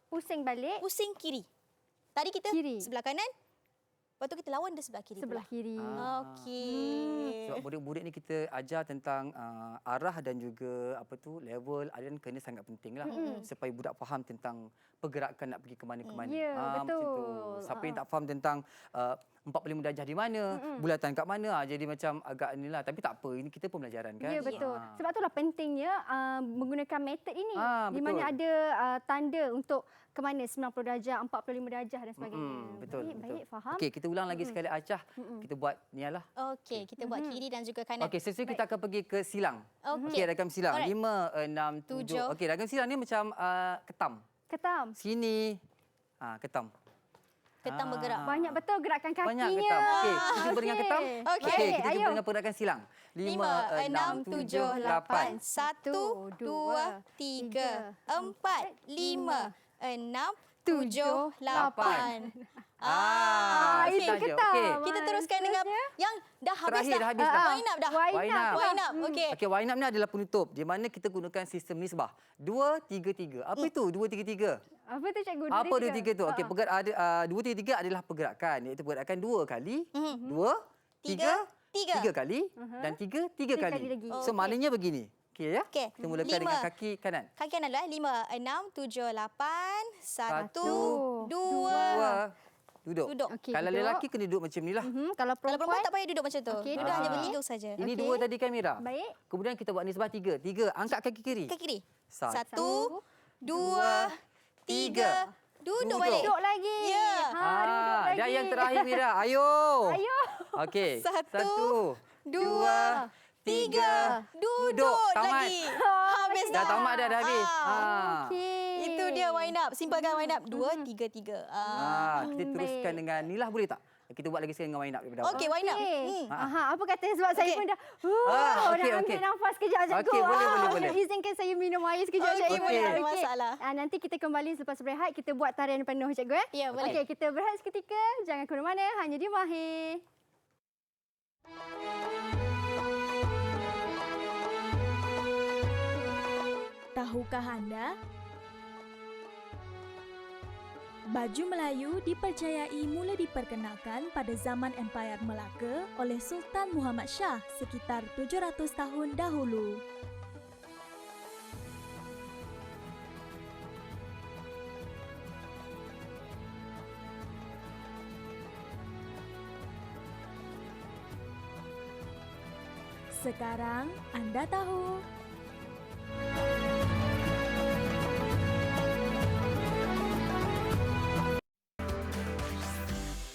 S2: Pusing balik
S4: Pusing kiri. Tadi kita
S2: Kiri.
S4: sebelah kanan. Lepas tu kita lawan dia sebelah kiri
S2: sebelah
S4: pula.
S2: kiri.
S4: Okey.
S3: Sebab budak-budak ni kita ajar tentang arah dan juga level aliran kena sangat penting lah. Supaya budak faham tentang pergerakan nak pergi ke mana-ke mana.
S2: Ya,
S3: Macam tu.
S2: betul.
S3: Siapa yang tak faham tentang 45 darjah di mana, bulatan kat mana, jadi macam agak inilah. Tapi tak apa, ini kita pembelajaran kan.
S2: Ya, betul. Sebab itulah pentingnya menggunakan metod ini. Di
S3: betul.
S2: mana ada tanda untuk ke mana 90 darjah, 45 darjah dan sebagainya.
S3: Betul.
S2: Baik, faham.
S3: Okey, kita ulang lagi sekali acah. Kita buat ni lah.
S4: Okey, kita buat kiri dan juga kanan.
S3: Okey, seterusnya kita akan pergi ke silang.
S4: Okey.
S3: Okey, ragam silang.
S4: Alright.
S3: 5, 6, 7. Okey, ragam silang ni macam ketam.
S2: Ketam.
S3: Sini. Ketam.
S4: Ketam bergerak.
S2: Banyak betul gerakan kakinya.
S3: Banyak ketam. Okey, kita cuba dengan ketam.
S4: Okey.
S3: Kita cuba
S2: Ayo.
S3: dengan pergerakan silang.
S4: 5, 6, 7, 8. 1, 2, 3, 4, 5, 6, 7, 8.
S2: itu
S3: saja.
S2: ketam.
S3: Okey.
S4: Kita teruskan dengan yang dah habis
S3: Terakhir dah habis
S4: dah.
S3: dah.
S4: Wind up dah.
S2: Wind up.
S4: Wind up. Okey.
S3: Okey, wind up ni adalah penutup di mana kita gunakan sistem nisbah. 2, 3, 3. Apa itu 2, 3, 3?
S2: Apa tu cikgu?
S3: Apa 2, 3 tu? Okey, 2, 3, 3 adalah pergerakan. Iaitu pergerakan 2 kali, 2, 3, 3 kali dan 3
S2: Tiga
S3: kali.
S2: kali lagi.
S3: So maknanya begini. Okey ya?
S4: Okey.
S3: Kita mulakan
S4: 5.
S3: dengan kaki kanan.
S4: Kaki kanan dulu 5, 6, 7, 8. 1, 2,
S3: 2, Duduk.
S2: Okey,
S3: Kalau
S2: duduk.
S3: lelaki kena duduk macam ni lah.
S2: Kalau
S4: Kalau perempuan
S2: perempuan
S4: tak payah duduk macam tu.
S2: Okey,
S4: Duduk hanya
S3: duduk.
S4: bertiga saja.
S3: Ini
S2: Okey.
S3: 2 tadi kan Mira?
S2: Baik.
S3: Kemudian kita buat nisbah 3. 3, angkat kaki kiri.
S4: Kaki kiri.
S3: Satu,
S4: 1, 2, 3. Duduk balik.
S2: duduk lagi.
S4: Ya.
S2: Duduk lagi.
S3: Dan yang terakhir Mira, ayo.
S2: Ayo.
S3: Okey.
S4: 1, 2, 3. Duduk
S3: Tamat.
S4: lagi. Habis
S3: Dah tamat dah habis.
S2: Okey.
S4: Itu dia wind up. Simpelkan wind up. 2, 3, 3.
S3: Kita teruskan dengan ni lah, boleh tak? Kita buat lagi sekali dengan wind up daripada awal.
S4: Okey, wind up.
S2: Okey. Apa kata sebab saya
S4: Okey.
S2: pun dah
S3: okey,
S2: nak
S3: okey.
S2: ambil nafas sekejap cikgu.
S3: Okey, boleh.
S2: Izinkan saya minum air sekejap
S4: Okey,
S2: cikgu.
S4: boleh, tak ada
S2: Okey.
S4: masalah.
S2: Nanti kita kembali selepas berehat, kita buat tarian penuh cikgu.
S4: Ya, boleh.
S2: Okey, kita berehat seketika. Jangan ke mana-mana, hanya di Mahir.
S1: Tahukah Anda? Baju Melayu dipercayai mula diperkenalkan pada zaman Empayar Melaka oleh Sultan Muhammad Shah sekitar 700 tahun dahulu. Sekarang Anda tahu.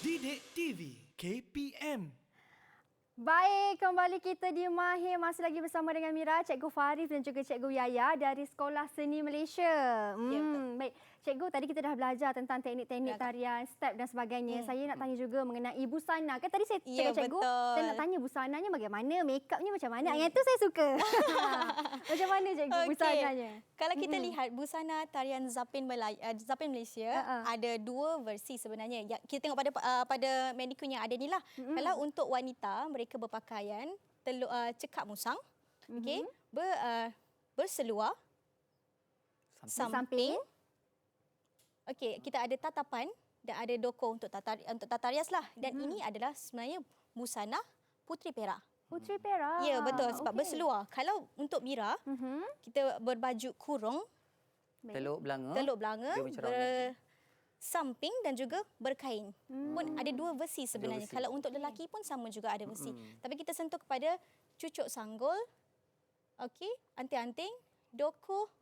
S5: Didik TV KPM.
S2: Baik, kembali kita di Mahir. Masih lagi bersama dengan Mira, Cikgu Farif dan juga Cikgu Yaya dari Sekolah Seni Malaysia.
S4: betul.
S2: Baik, Cikgu, tadi kita dah belajar tentang teknik-teknik
S4: Ya, Kak.
S2: tarian, step dan sebagainya. Saya nak tanya juga mengenai busana. Kan tadi saya
S4: Ya,
S2: cakap Cikgu,
S4: betul.
S2: saya nak tanya busananya bagaimana, make upnya macam mana. Yang itu saya suka. Macam mana Cikgu
S4: Okey.
S2: busananya?
S4: Kalau kita lihat busana tarian Zapin Malaysia ada 2 versi sebenarnya. Kita tengok pada mannequin yang ada ni lah. Kalau untuk wanita, mereka berpakaian cekak musang, okey, berseluar, samping. Okey, kita ada tatapan dan ada doko untuk tata rias lah. Dan ini adalah sebenarnya busana Puteri Perak.
S2: Puteri Perak.
S4: Ya, betul, sebab
S2: Okey.
S4: berseluar. Kalau untuk Mira, kita berbaju kurung,
S3: Teluk belanga.
S4: teluk belanga,
S3: Dia macam round
S4: bersamping dan juga berkain. Pun ada 2 versi sebenarnya.
S3: versi.
S4: Kalau untuk lelaki pun sama juga ada versi. Tapi kita sentuh kepada cucuk sanggul, okey, anting-anting, doko,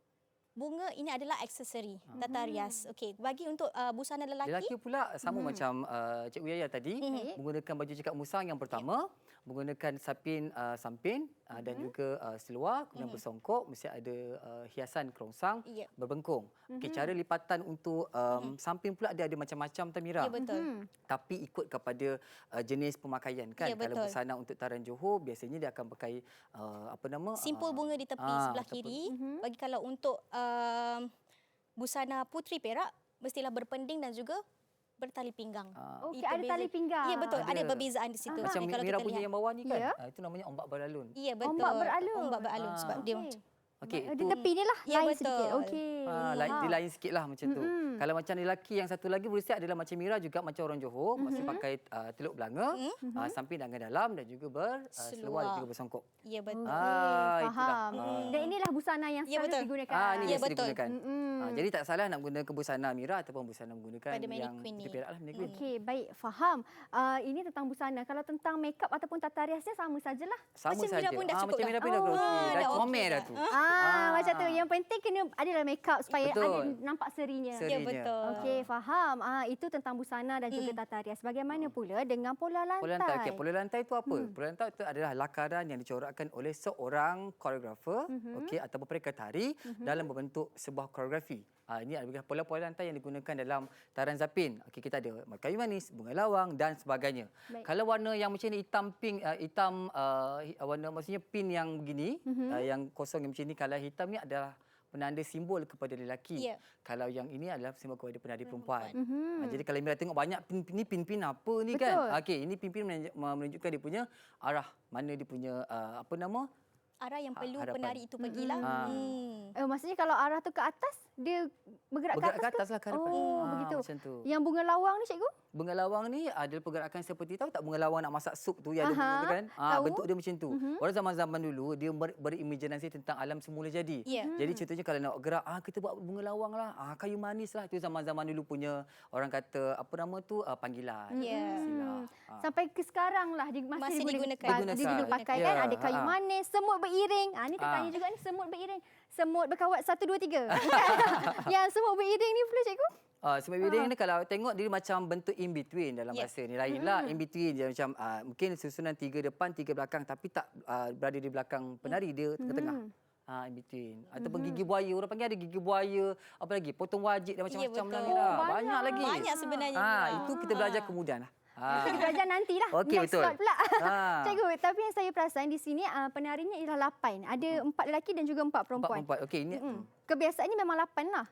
S4: bunga, ini adalah aksesori tata rias. Okey, bagi untuk busana lelaki,
S3: Lelaki pula sama macam Cikgu Yaya tadi, menggunakan baju cekak musang yang pertama, menggunakan sampin dan juga seluar, kemudian bersongkok, mesti ada hiasan kerongsang,
S4: Ya.
S3: berbengkung. Okey, cara lipatan untuk sampin pula dia ada macam-macam Tamira.
S4: ya betul.
S3: Tapi ikut kepada jenis pemakaian kan.
S4: Ya,
S3: Kalau
S4: betul.
S3: busana untuk tarian Johor, biasanya dia akan pakai
S4: Simpul bunga di tepi sebelah
S3: ataupun-
S4: kiri. Bagi kalau untuk busana Puteri Perak, mestilah berpending dan juga bertali pinggang.
S2: Okey,
S4: Itu
S2: ada tali pinggang.
S4: Ya, betul. Ada
S3: Ada.
S4: perbezaan di situ.
S3: Macam
S4: Kalau
S3: Mira
S4: kita
S3: punya
S4: lihat.
S3: yang bawah ni kan.
S2: Ya.
S3: Itu namanya ombak beralun.
S4: Ya, betul.
S2: Ombak beralun.
S4: Ombak beralun sebab dia
S2: Okey.
S4: macam
S3: Okey,
S2: Di
S3: itu
S2: tepi ni lah,
S4: Ya,
S2: lain
S4: betul.
S2: sedikit. Okey.
S3: dia lain sikit lah macam tu. Kalau macam lelaki yang satu lagi berusia adalah macam Mira juga macam orang Johor. Masih pakai teluk belanga, samping dangan dalam dan juga berseluar dan juga bersongkok.
S4: Ya, betul.
S3: Itulah.
S2: Faham. Dan inilah busana yang
S4: Ya,
S2: selalu
S4: betul.
S2: digunakan.
S3: Ini
S4: Ya,
S3: biasa
S4: betul.
S3: digunakan. Jadi tak salah nak guna busana Mira ataupun busana menggunakan
S4: Pada
S3: yang
S4: mannequin ni.
S3: Perak lah mannequin.
S2: Okey, baik. Faham. Ini tentang busana. Kalau tentang make up ataupun tata riasnya sama sajalah.
S3: Sama
S4: Macam
S3: saja.
S4: Mira pun dah cukup
S3: macam
S4: dah.
S3: Mira pun dah okey. Dah
S4: dah
S3: comel
S4: okey
S3: dah
S4: dah.
S3: tu.
S2: Macam tu. Yang penting kena adalah make up supaya
S3: Betul.
S2: ada nampak serinya.
S3: Seri.
S4: Ya,
S3: Serinya.
S4: betul.
S2: Okey, faham. Itu tentang busana dan juga tata rias. Bagaimana pula dengan pola lantai?
S3: Pola lantai. Okay, pola lantai itu apa? Pola lantai itu adalah lakaran yang dicorakkan oleh seorang koreografer okey, ataupun mereka tari dalam membentuk sebuah koreografi. Ini adalah pola-pola lantai yang digunakan dalam tarian Zapin. Okey, kita ada kayu manis, bunga lawang dan sebagainya.
S2: Baik.
S3: Kalau warna yang macam ni hitam pink, warna maksudnya pink yang begini, yang kosong yang macam ni, kalau hitam ni adalah penanda simbol kepada lelaki.
S4: Ya.
S3: Kalau yang ini adalah simbol kepada penanda perempuan. Jadi kalau Mira tengok banyak pin apa ni kan?
S2: Betul.
S3: Okey, ini pin menunjukkan dia punya arah, mana dia punya
S4: Arah yang perlu
S3: harapan.
S4: penari itu pergilah.
S2: Maksudnya kalau arah tu ke atas, dia bergerak
S3: Bergerak
S2: ke atas
S3: lah ke
S2: ke?
S3: hadapan.
S2: Oh, begitu.
S3: Macam tu.
S2: Yang bunga lawang ni cikgu?
S3: Bunga lawang ni adalah pergerakan seperti tahu tak bunga lawang nak masak sup tu yang ada
S2: Aha,
S3: bunga tu kan?
S2: tahu.
S3: Bentuk dia macam tu. Orang zaman-zaman dulu dia berimajinasi tentang alam semula jadi.
S4: Ya.
S3: Jadi contohnya kalau nak gerak kita buat bunga lawang lah. Kayu manis lah. Itu zaman-zaman dulu punya orang kata apa nama tu panggilan.
S4: Ya.
S3: Istilah.
S2: Sampai ke sekarang lah masih
S4: digunakan.
S3: Digunakan.
S2: Pakai
S3: Ya,
S2: kan, ada kayu
S3: ha.
S2: manis, semut beriring. Ni tertanya juga ni, semut beriring. Semut berkawat 1 2 3. Yang semut beriring ni pula cikgu?
S3: Sebab wedding ni kalau tengok dia macam bentuk in between dalam bahasa ni. Lainlah in between dia macam mungkin susunan 3 depan 3 belakang tapi tak berada di belakang penari, dia tengah-tengah. In between. Ataupun gigi buaya, orang panggil ada gigi buaya, apa lagi? Potong wajik dan macam-macam
S4: betul.
S3: lah Mira.
S2: Oh,
S3: Banyak lagi.
S4: Banyak sebenarnya, Mira.
S3: Itu kita belajar kemudian lah.
S2: Kita belajar nantilah.
S3: Okey,
S2: Next
S3: betul.
S2: slot pula.
S3: Ha.
S2: Cikgu, tapi yang saya perasan di sini penarinya ialah 8. Ada 4 lelaki dan juga 4 perempuan.
S3: Empat. Okey, ini
S2: Kebiasaannya memang 8 lah.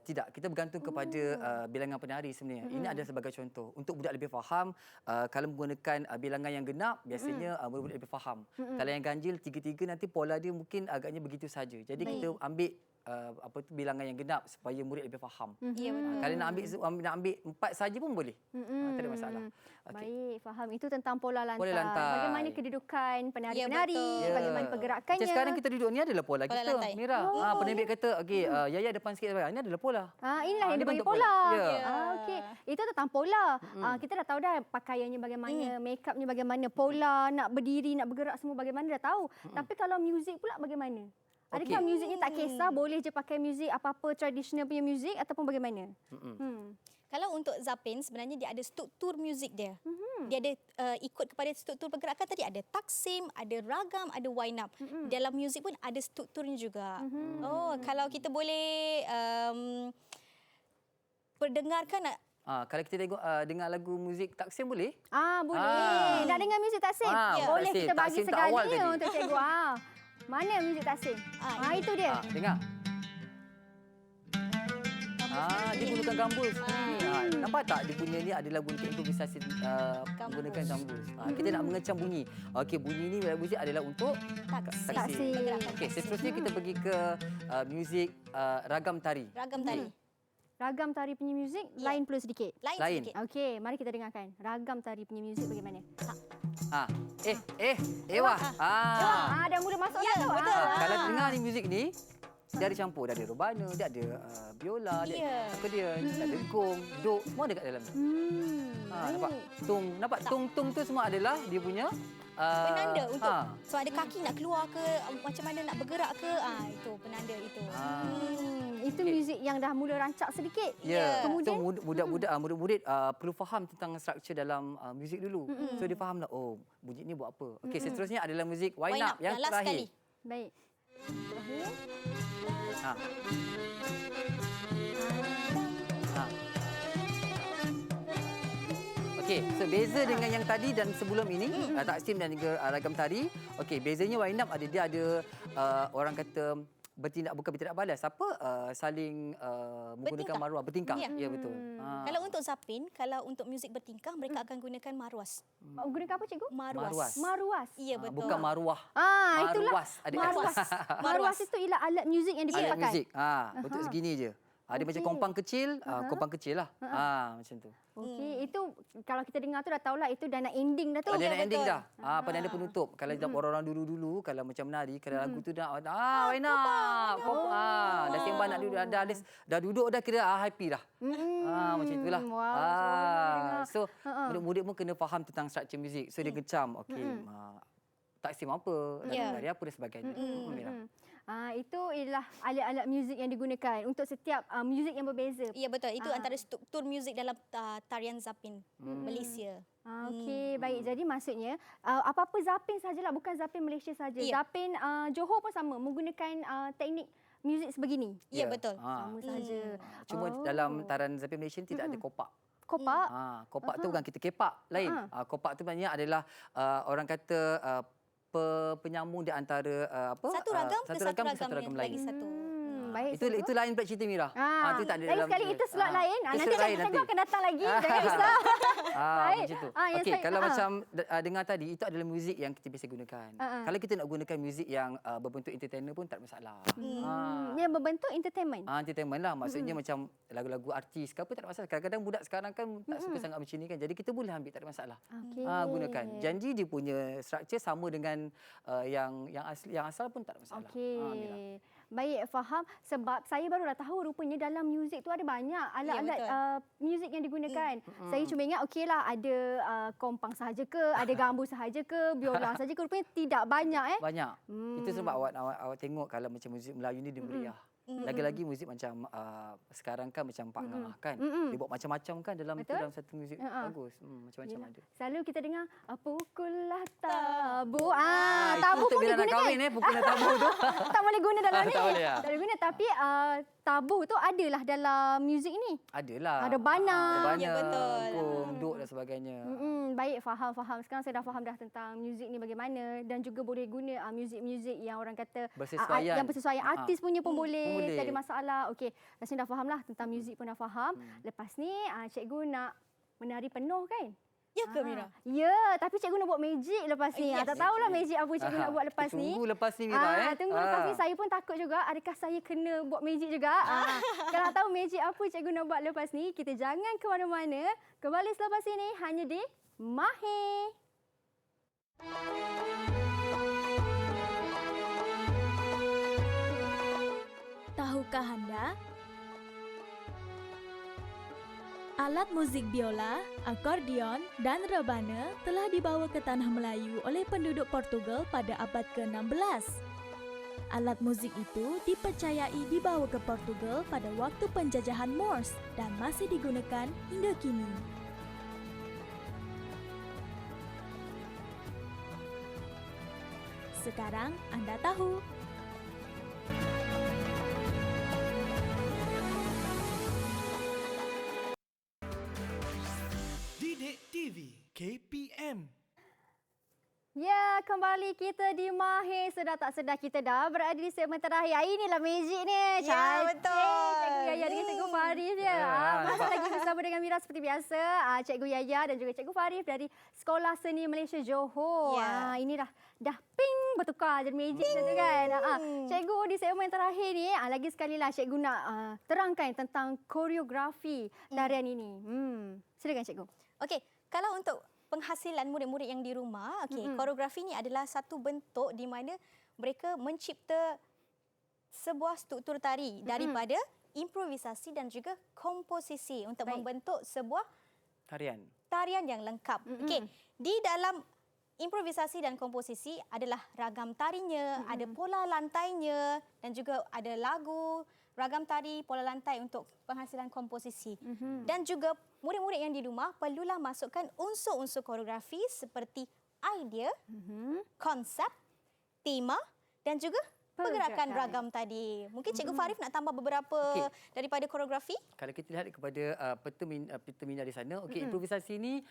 S3: tidak, kita bergantung kepada bilangan penari sebenarnya. Ini adalah sebagai contoh. Untuk budak lebih faham, kalau menggunakan bilangan yang genap, biasanya budak lebih faham. Kalau yang ganjil, 3-3 nanti pola dia mungkin agaknya begitu saja. Jadi kita ambil bilangan yang genap supaya murid lebih faham.
S4: Ya, betul.
S3: Kalau nak ambil 4 saja pun boleh. Tak ada masalah.
S2: Baik, faham. Itu tentang pola lantai.
S3: Pola lantai.
S2: Bagaimana kedudukan penari-penari,
S4: betul.
S2: bagaimana pergerakannya.
S3: Macam sekarang kita duduk ni adalah pola
S4: Pola
S3: kita,
S4: lantai.
S3: Mira. Penembik kata, okey, Yaya depan sikit. Ini adalah pola.
S2: Inilah yang
S3: Dia
S2: dipanggil
S3: bentuk
S2: pola.
S3: Ya.
S2: Okey. Itu tentang pola. Kita dah tahu dah pakaiannya bagaimana, make upnya bagaimana, pola, nak berdiri, nak bergerak semua bagaimana dah tahu. Tapi kalau muzik pula bagaimana? Adakah muzik ni tak kisah, boleh je pakai muzik apa-apa tradisional punya muzik ataupun bagaimana?
S4: Kalau untuk zapin sebenarnya dia ada struktur muzik dia. Dia ada ikut kepada struktur pergerakan tadi, ada taksim, ada ragam, ada wind up. Dalam muzik pun ada strukturnya juga. Kalau kita boleh perdengarkan
S3: Kalau kita tengok dengar lagu muzik Taksim boleh?
S2: Boleh. Nak dengar muzik taksim?
S3: Ya,
S2: Boleh
S3: Taksim.
S2: kita bagi
S3: Taksim tak
S2: sekali
S3: awal tadi.
S2: untuk cikgu. Mana muzik taksim? Itu dia.
S3: Dengar. Dia gunakan gambus. Nampak tak dia punya ni adalah guna improvisasi menggunakan gambus. Kita nak mengecam bunyi. Okey, bunyi ni muzik adalah untuk
S2: Taksim.
S3: Okey, seterusnya kita pergi ke muzik ragam tari.
S4: ragam tadi.
S2: Ragam tari punya muzik lain pula sedikit.
S4: Lain
S3: Lain.
S4: sedikit.
S2: Okey, mari kita dengarkan. Ragam tari punya muzik bagaimana?
S3: Wah.
S2: Dah mula masuk
S4: Ya,
S2: dah tu.
S4: betul.
S3: Kalau dengar ni muzik ni, dia ada campur. Dia ada rebana, dia ada biola, dia
S4: Ya.
S3: ada akordion, dia ada gong, duk, semua ada kat dalam tu. Nampak? Nampak tung tu semua adalah dia punya
S4: Penanda untuk so ada kaki nak keluar ke, macam mana nak bergerak ke, itu penanda itu.
S2: Itu muzik yang dah mula rancak sedikit.
S3: Ya,
S2: Kemudian
S3: so murid-murid perlu faham tentang struktur dalam muzik dulu. So dia fahamlah, bunyi ni buat apa. Okey, seterusnya adalah muzik wind up yang
S4: last
S3: terakhir.
S4: sekali.
S2: baik. Terakhir.
S3: Okey, so beza dengan yang tadi dan sebelum ini, taksim dan juga ragam tari. Okey, bezanya wind up dia ada orang kata bertindak balas. Saling menggunakan maruah, bertingkah. Ya, betul.
S4: Kalau untuk zapin, kalau untuk muzik bertingkah, mereka akan gunakan maruas.
S2: Gunakan apa cikgu?
S3: Maruas.
S2: Maruas.
S4: Ya, betul.
S3: Bukan maruah.
S2: Itulah.
S3: Maruas. Ada
S2: Maruas. Maruas itu ialah alat muzik yang
S3: alat
S2: dipakai.
S3: muzik. Bentuk segini je. Dia macam kompang kecil, lah. Macam tu.
S2: Okey, itu kalau kita dengar tu dah tahulah itu dah nak ending dah tu.
S3: Dia nak ending dah. Penanda penutup. Kalau orang-orang dulu-dulu, kalau macam menari, kalau lagu tu dah, wind up. Dah sembang nak duduk, dah duduk dah kira happy dah. Macam itulah. So, murid-murid pun kena faham tentang struktur muzik. So, dia kecam. Okey, taksim apa, lagu tari apa dan sebagainya.
S2: Itu ialah alat-alat muzik yang digunakan untuk setiap muzik yang berbeza.
S4: Ya, betul. Itu antara struktur muzik dalam tarian zapin Malaysia.
S2: Okey, baik. Jadi maksudnya apa-apa zapin sajalah, bukan zapin Malaysia saja.
S4: Ya.
S2: Zapin Johor pun sama menggunakan teknik muzik sebegini.
S4: Ya, betul.
S2: Sama saja.
S3: Cuma dalam tarian zapin Malaysia tidak ada kopak.
S2: Kopak.
S3: Kopak tu bukan kita kepak lain. Kopak tu maknanya adalah orang kata penyambung di antara
S4: Satu ragam ke satu ragam
S3: lain.
S4: lagi satu.
S2: baik.
S3: Itu lain pula cerita Mira. Itu tak ada
S2: lain
S3: dalam.
S2: sekali itu slot lain.
S3: Itu
S2: Nanti
S3: slot lain
S2: cikgu akan datang lagi. Jangan risau. Baik.
S3: Macam tu.
S2: yang
S3: Okey,
S2: saya-
S3: kalau macam dengar tadi, itu adalah muzik yang kita biasa gunakan. Kalau kita nak gunakan muzik yang berbentuk entertainer pun tak ada masalah.
S2: Yang berbentuk entertainment.
S3: Entertainment lah. Maksudnya macam lagu-lagu artis ke apa tak ada masalah. Kadang-kadang budak sekarang kan tak suka sangat macam ni kan. Jadi kita boleh ambil, tak ada masalah.
S2: Okey.
S3: Gunakan. Janji dia punya structure sama dengan yang asal pun tak ada masalah. Mira.
S2: Okey. Baik, faham. Sebab saya barulah tahu rupanya dalam muzik tu ada banyak alat-alat muzik yang digunakan. Saya cuma ingat okeylah ada kompang sahaja ke, ada gambu sahaja ke, biola sahaja ke. Rupanya tidak banyak
S3: Banyak. Itu sebab awak tengok kalau macam muzik Melayu ni dia meriah. Lagi-lagi muzik macam sekarang kan macam Pak Ngah kan. Dia buat macam-macam kan dalam satu muzik bagus. Macam-macam ada.
S2: Selalu kita dengar pukullah tabu.
S3: Itu
S2: Tabu
S3: untuk
S2: pun
S3: bila nak
S2: digunakan.
S3: kahwin pukul tabu tu.
S2: Tak boleh guna dalam ni.
S3: Tak boleh, ya.
S2: Tak boleh guna, tapi tabu tu adalah dalam muzik ni.
S3: Adalah.
S2: Ada bana.
S3: Ada
S4: Ya, betul.
S3: duk dan sebagainya.
S2: Baik, faham. Sekarang saya dah faham dah tentang muzik ni bagaimana dan juga boleh guna muzik-muzik yang orang kata
S3: Bersesuaian.
S2: yang bersesuaian. Artis punya pun boleh.
S3: boleh.
S2: Tak ada masalah. Okey, rasanya dah faham lah tentang muzik pun dah faham. Lepas ni cikgu nak menari penuh kan?
S4: Ya ke Mira?
S2: Ya, tapi cikgu nak buat magic lepas ni.
S4: Yes.
S2: Tak tahulah magic apa cikgu nak buat lepas ni.
S3: Tunggu lepas ni Mira.
S2: Tunggu lepas ni. Saya pun takut juga adakah saya kena buat magic juga. Kalau tahu magic apa cikgu nak buat lepas ni, kita jangan ke mana-mana. Kembali selepas ini hanya di Mahir.
S1: Tahukah Anda? Alat muzik biola, akordeon dan rebana telah dibawa ke tanah Melayu oleh penduduk Portugal pada abad ke-16. Alat muzik itu dipercayai dibawa ke Portugal pada waktu penjajahan Moors dan masih digunakan hingga kini. Sekarang anda tahu.
S5: Didik TV KPM.
S2: Ya, kembali kita di Mahir. Sedar tak sedar kita dah berada di segmen terakhir. Inilah magic ni.
S4: Ya,
S2: Cantik.
S4: betul.
S2: Cikgu Yaya dengan Cikgu Farif dia. Masih lagi bersama dengan Mira seperti biasa. Cikgu Yaya dan juga Cikgu Farif dari Sekolah Seni Malaysia Johor.
S4: Ya.
S2: Ini dah ping bertukar jadi magic tu kan. Cikgu di segmen terakhir ni, lagi sekali lah cikgu nak terangkan tentang koreografi tarian ini. Silakan cikgu.
S4: Okey, kalau untuk penghasilan murid-murid yang di rumah, koreografi ni adalah satu bentuk di mana mereka mencipta sebuah struktur tari daripada improvisasi dan juga komposisi untuk membentuk sebuah tarian yang lengkap. Okey, di dalam improvisasi dan komposisi adalah ragam tarinya, ada pola lantainya dan juga ada lagu, ragam tari, pola lantai untuk penghasilan komposisi. Dan juga murid-murid yang di rumah perlulah masukkan unsur-unsur koreografi seperti idea, konsep, tema dan juga pergerakan ragam tadi. Mungkin Cikgu Farif nak tambah beberapa daripada koreografi?
S3: Kalau kita lihat kepada peta minda di sana, improvisasi ni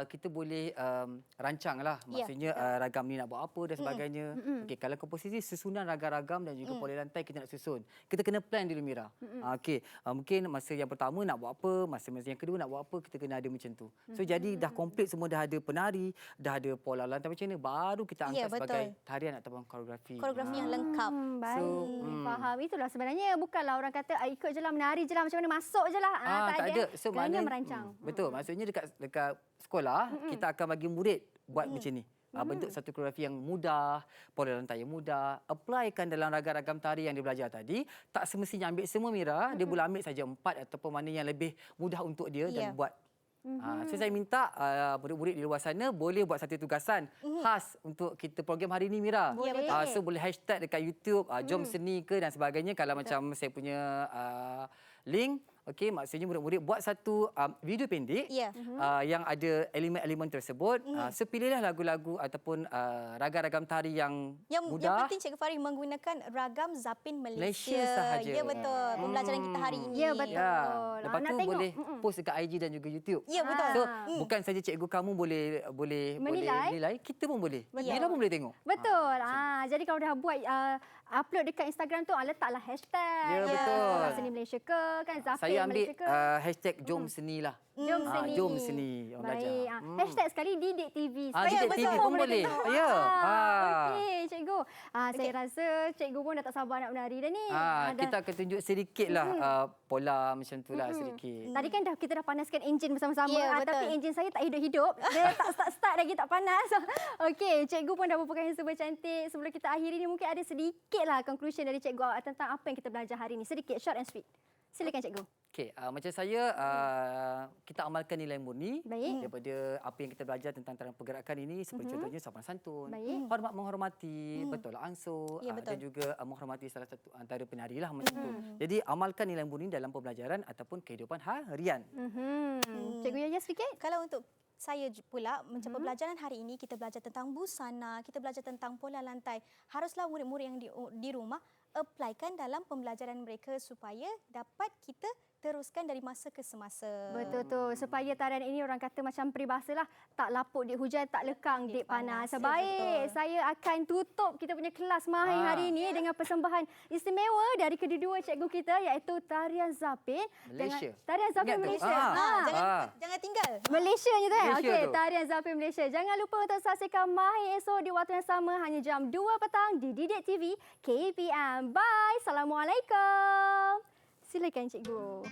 S3: kita boleh rancanglah. Maksudnya ragam ni nak buat apa dan sebagainya. Kalau komposisi susunan ragam-ragam dan juga pola lantai kita nak susun. Kita kena plan dulu Mira. Mungkin masa yang pertama nak buat apa, masa yang kedua nak buat apa, kita kena ada macam tu. So jadi dah komplit semua, dah ada penari, dah ada pola lantai macam ni, baru kita angkat sebagai tarian ataupun koreografi.
S4: Koreografi yang lengkap.
S2: Baik, faham. Itulah sebenarnya bukanlah orang kata ikut je lah, menari je lah, macam mana masuk je lah.
S3: Tak ada. So,
S2: kena merancang.
S3: Betul. Maksudnya dekat sekolah, kita akan bagi murid buat macam ni. Bentuk satu koreografi yang mudah, pola lantai yang mudah. Applykan dalam ragam-ragam tari yang dia belajar tadi. Tak semestinya ambil semua Mira. Dia boleh ambil saja 4 ataupun mana yang lebih mudah untuk dia dan buat. So saya minta murid-murid di luar sana boleh buat satu tugasan khas untuk kita program hari ini Mira.
S2: Boleh.
S3: So boleh hashtag dekat YouTube Jom Seni ke dan sebagainya. Kalau macam saya punya link, maksudnya murid-murid buat satu video pendek yang ada elemen-elemen tersebut. So pilihlah lagu-lagu ataupun ragam-ragam tari yang mudah.
S4: Yang penting Cikgu Farif menggunakan ragam Zapin Malaysia.
S3: Sahaja.
S4: Ya betul. Pembelajaran kita hari ini.
S2: Ya betul.
S3: Lepas
S2: nak
S3: tu
S2: tengok.
S3: boleh post dekat IG dan juga YouTube.
S4: Ya, betul.
S3: So bukan saja cikgu kamu boleh menilai, kita pun boleh. Mira pun boleh tengok.
S2: Betul. Jadi kalau dah buat upload dekat Instagram tu, letaklah hashtag.
S3: Ya, betul.
S2: Orang Seni Malaysia ke, kan Zafir
S3: Saya ambil
S2: Malaysia ke.
S3: hashtag Jom Seni lah.
S2: Jom Seni.
S3: Jom Seni orang belajar.
S2: Baik. Hashtag sekali Didik TV.
S3: Didik TV pun boleh. Ya.
S2: Okey, cikgu. Saya rasa cikgu pun dah tak sabar nak menari dah ni.
S3: Kita akan tunjuk sedikit lah pola macam tu lah sedikit.
S2: Tadi kan kita dah panaskan enjin bersama-sama.
S4: Ya, betul.
S2: Tapi enjin saya tak hidup-hidup. Dia tak start-start lagi, tak panas. Okey, cikgu pun dah berpakaian super cantik. Sebelum kita akhiri ni, mungkin ada sedikit lah conclusion dari cikgu tentang apa yang kita belajar hari ni. Sedikit, short and sweet. Silakan cikgu.
S3: Okey, macam saya, kita amalkan nilai murni
S2: Baik.
S3: daripada apa yang kita belajar tentang tarian pergerakan ini, seperti contohnya sopan santun,
S2: Baik.
S3: hormat menghormati, betul lah ansur,
S4: Ya, betul.
S3: dan juga menghormati salah satu antara penari lah macam tu. Jadi amalkan nilai murni dalam pembelajaran ataupun kehidupan harian.
S2: Cikgu Yaya sedikit.
S4: Kalau untuk saya pula, macam pembelajaran hari ini, kita belajar tentang busana, kita belajar tentang pola lantai. Haruslah murid-murid yang di rumah applykan dalam pembelajaran mereka supaya dapat kita teruskan dari masa ke semasa.
S2: Betul tu. Supaya tarian ini orang kata macam peribahasa lah. Tak lapuk dik hujan, tak lekang dik panas.
S4: Ya,
S2: Baik,
S4: betul.
S2: saya akan tutup kita punya kelas mahir hari ini dengan persembahan istimewa dari kedua-dua cikgu kita, iaitu Tarian Zapin.
S3: Malaysia.
S2: Tarian Zapin
S3: Ingat tu?
S2: Malaysia.
S4: Jangan tinggal.
S2: Malaysia je tu kan?
S3: Malaysia
S2: Okey,
S3: tu.
S2: Tarian Zapin Malaysia. Jangan lupa untuk saksikan mahir esok di waktu yang sama, hanya jam 2 petang di Didik TV KPM. Bye. Assalamualaikum. Silakan cikgu.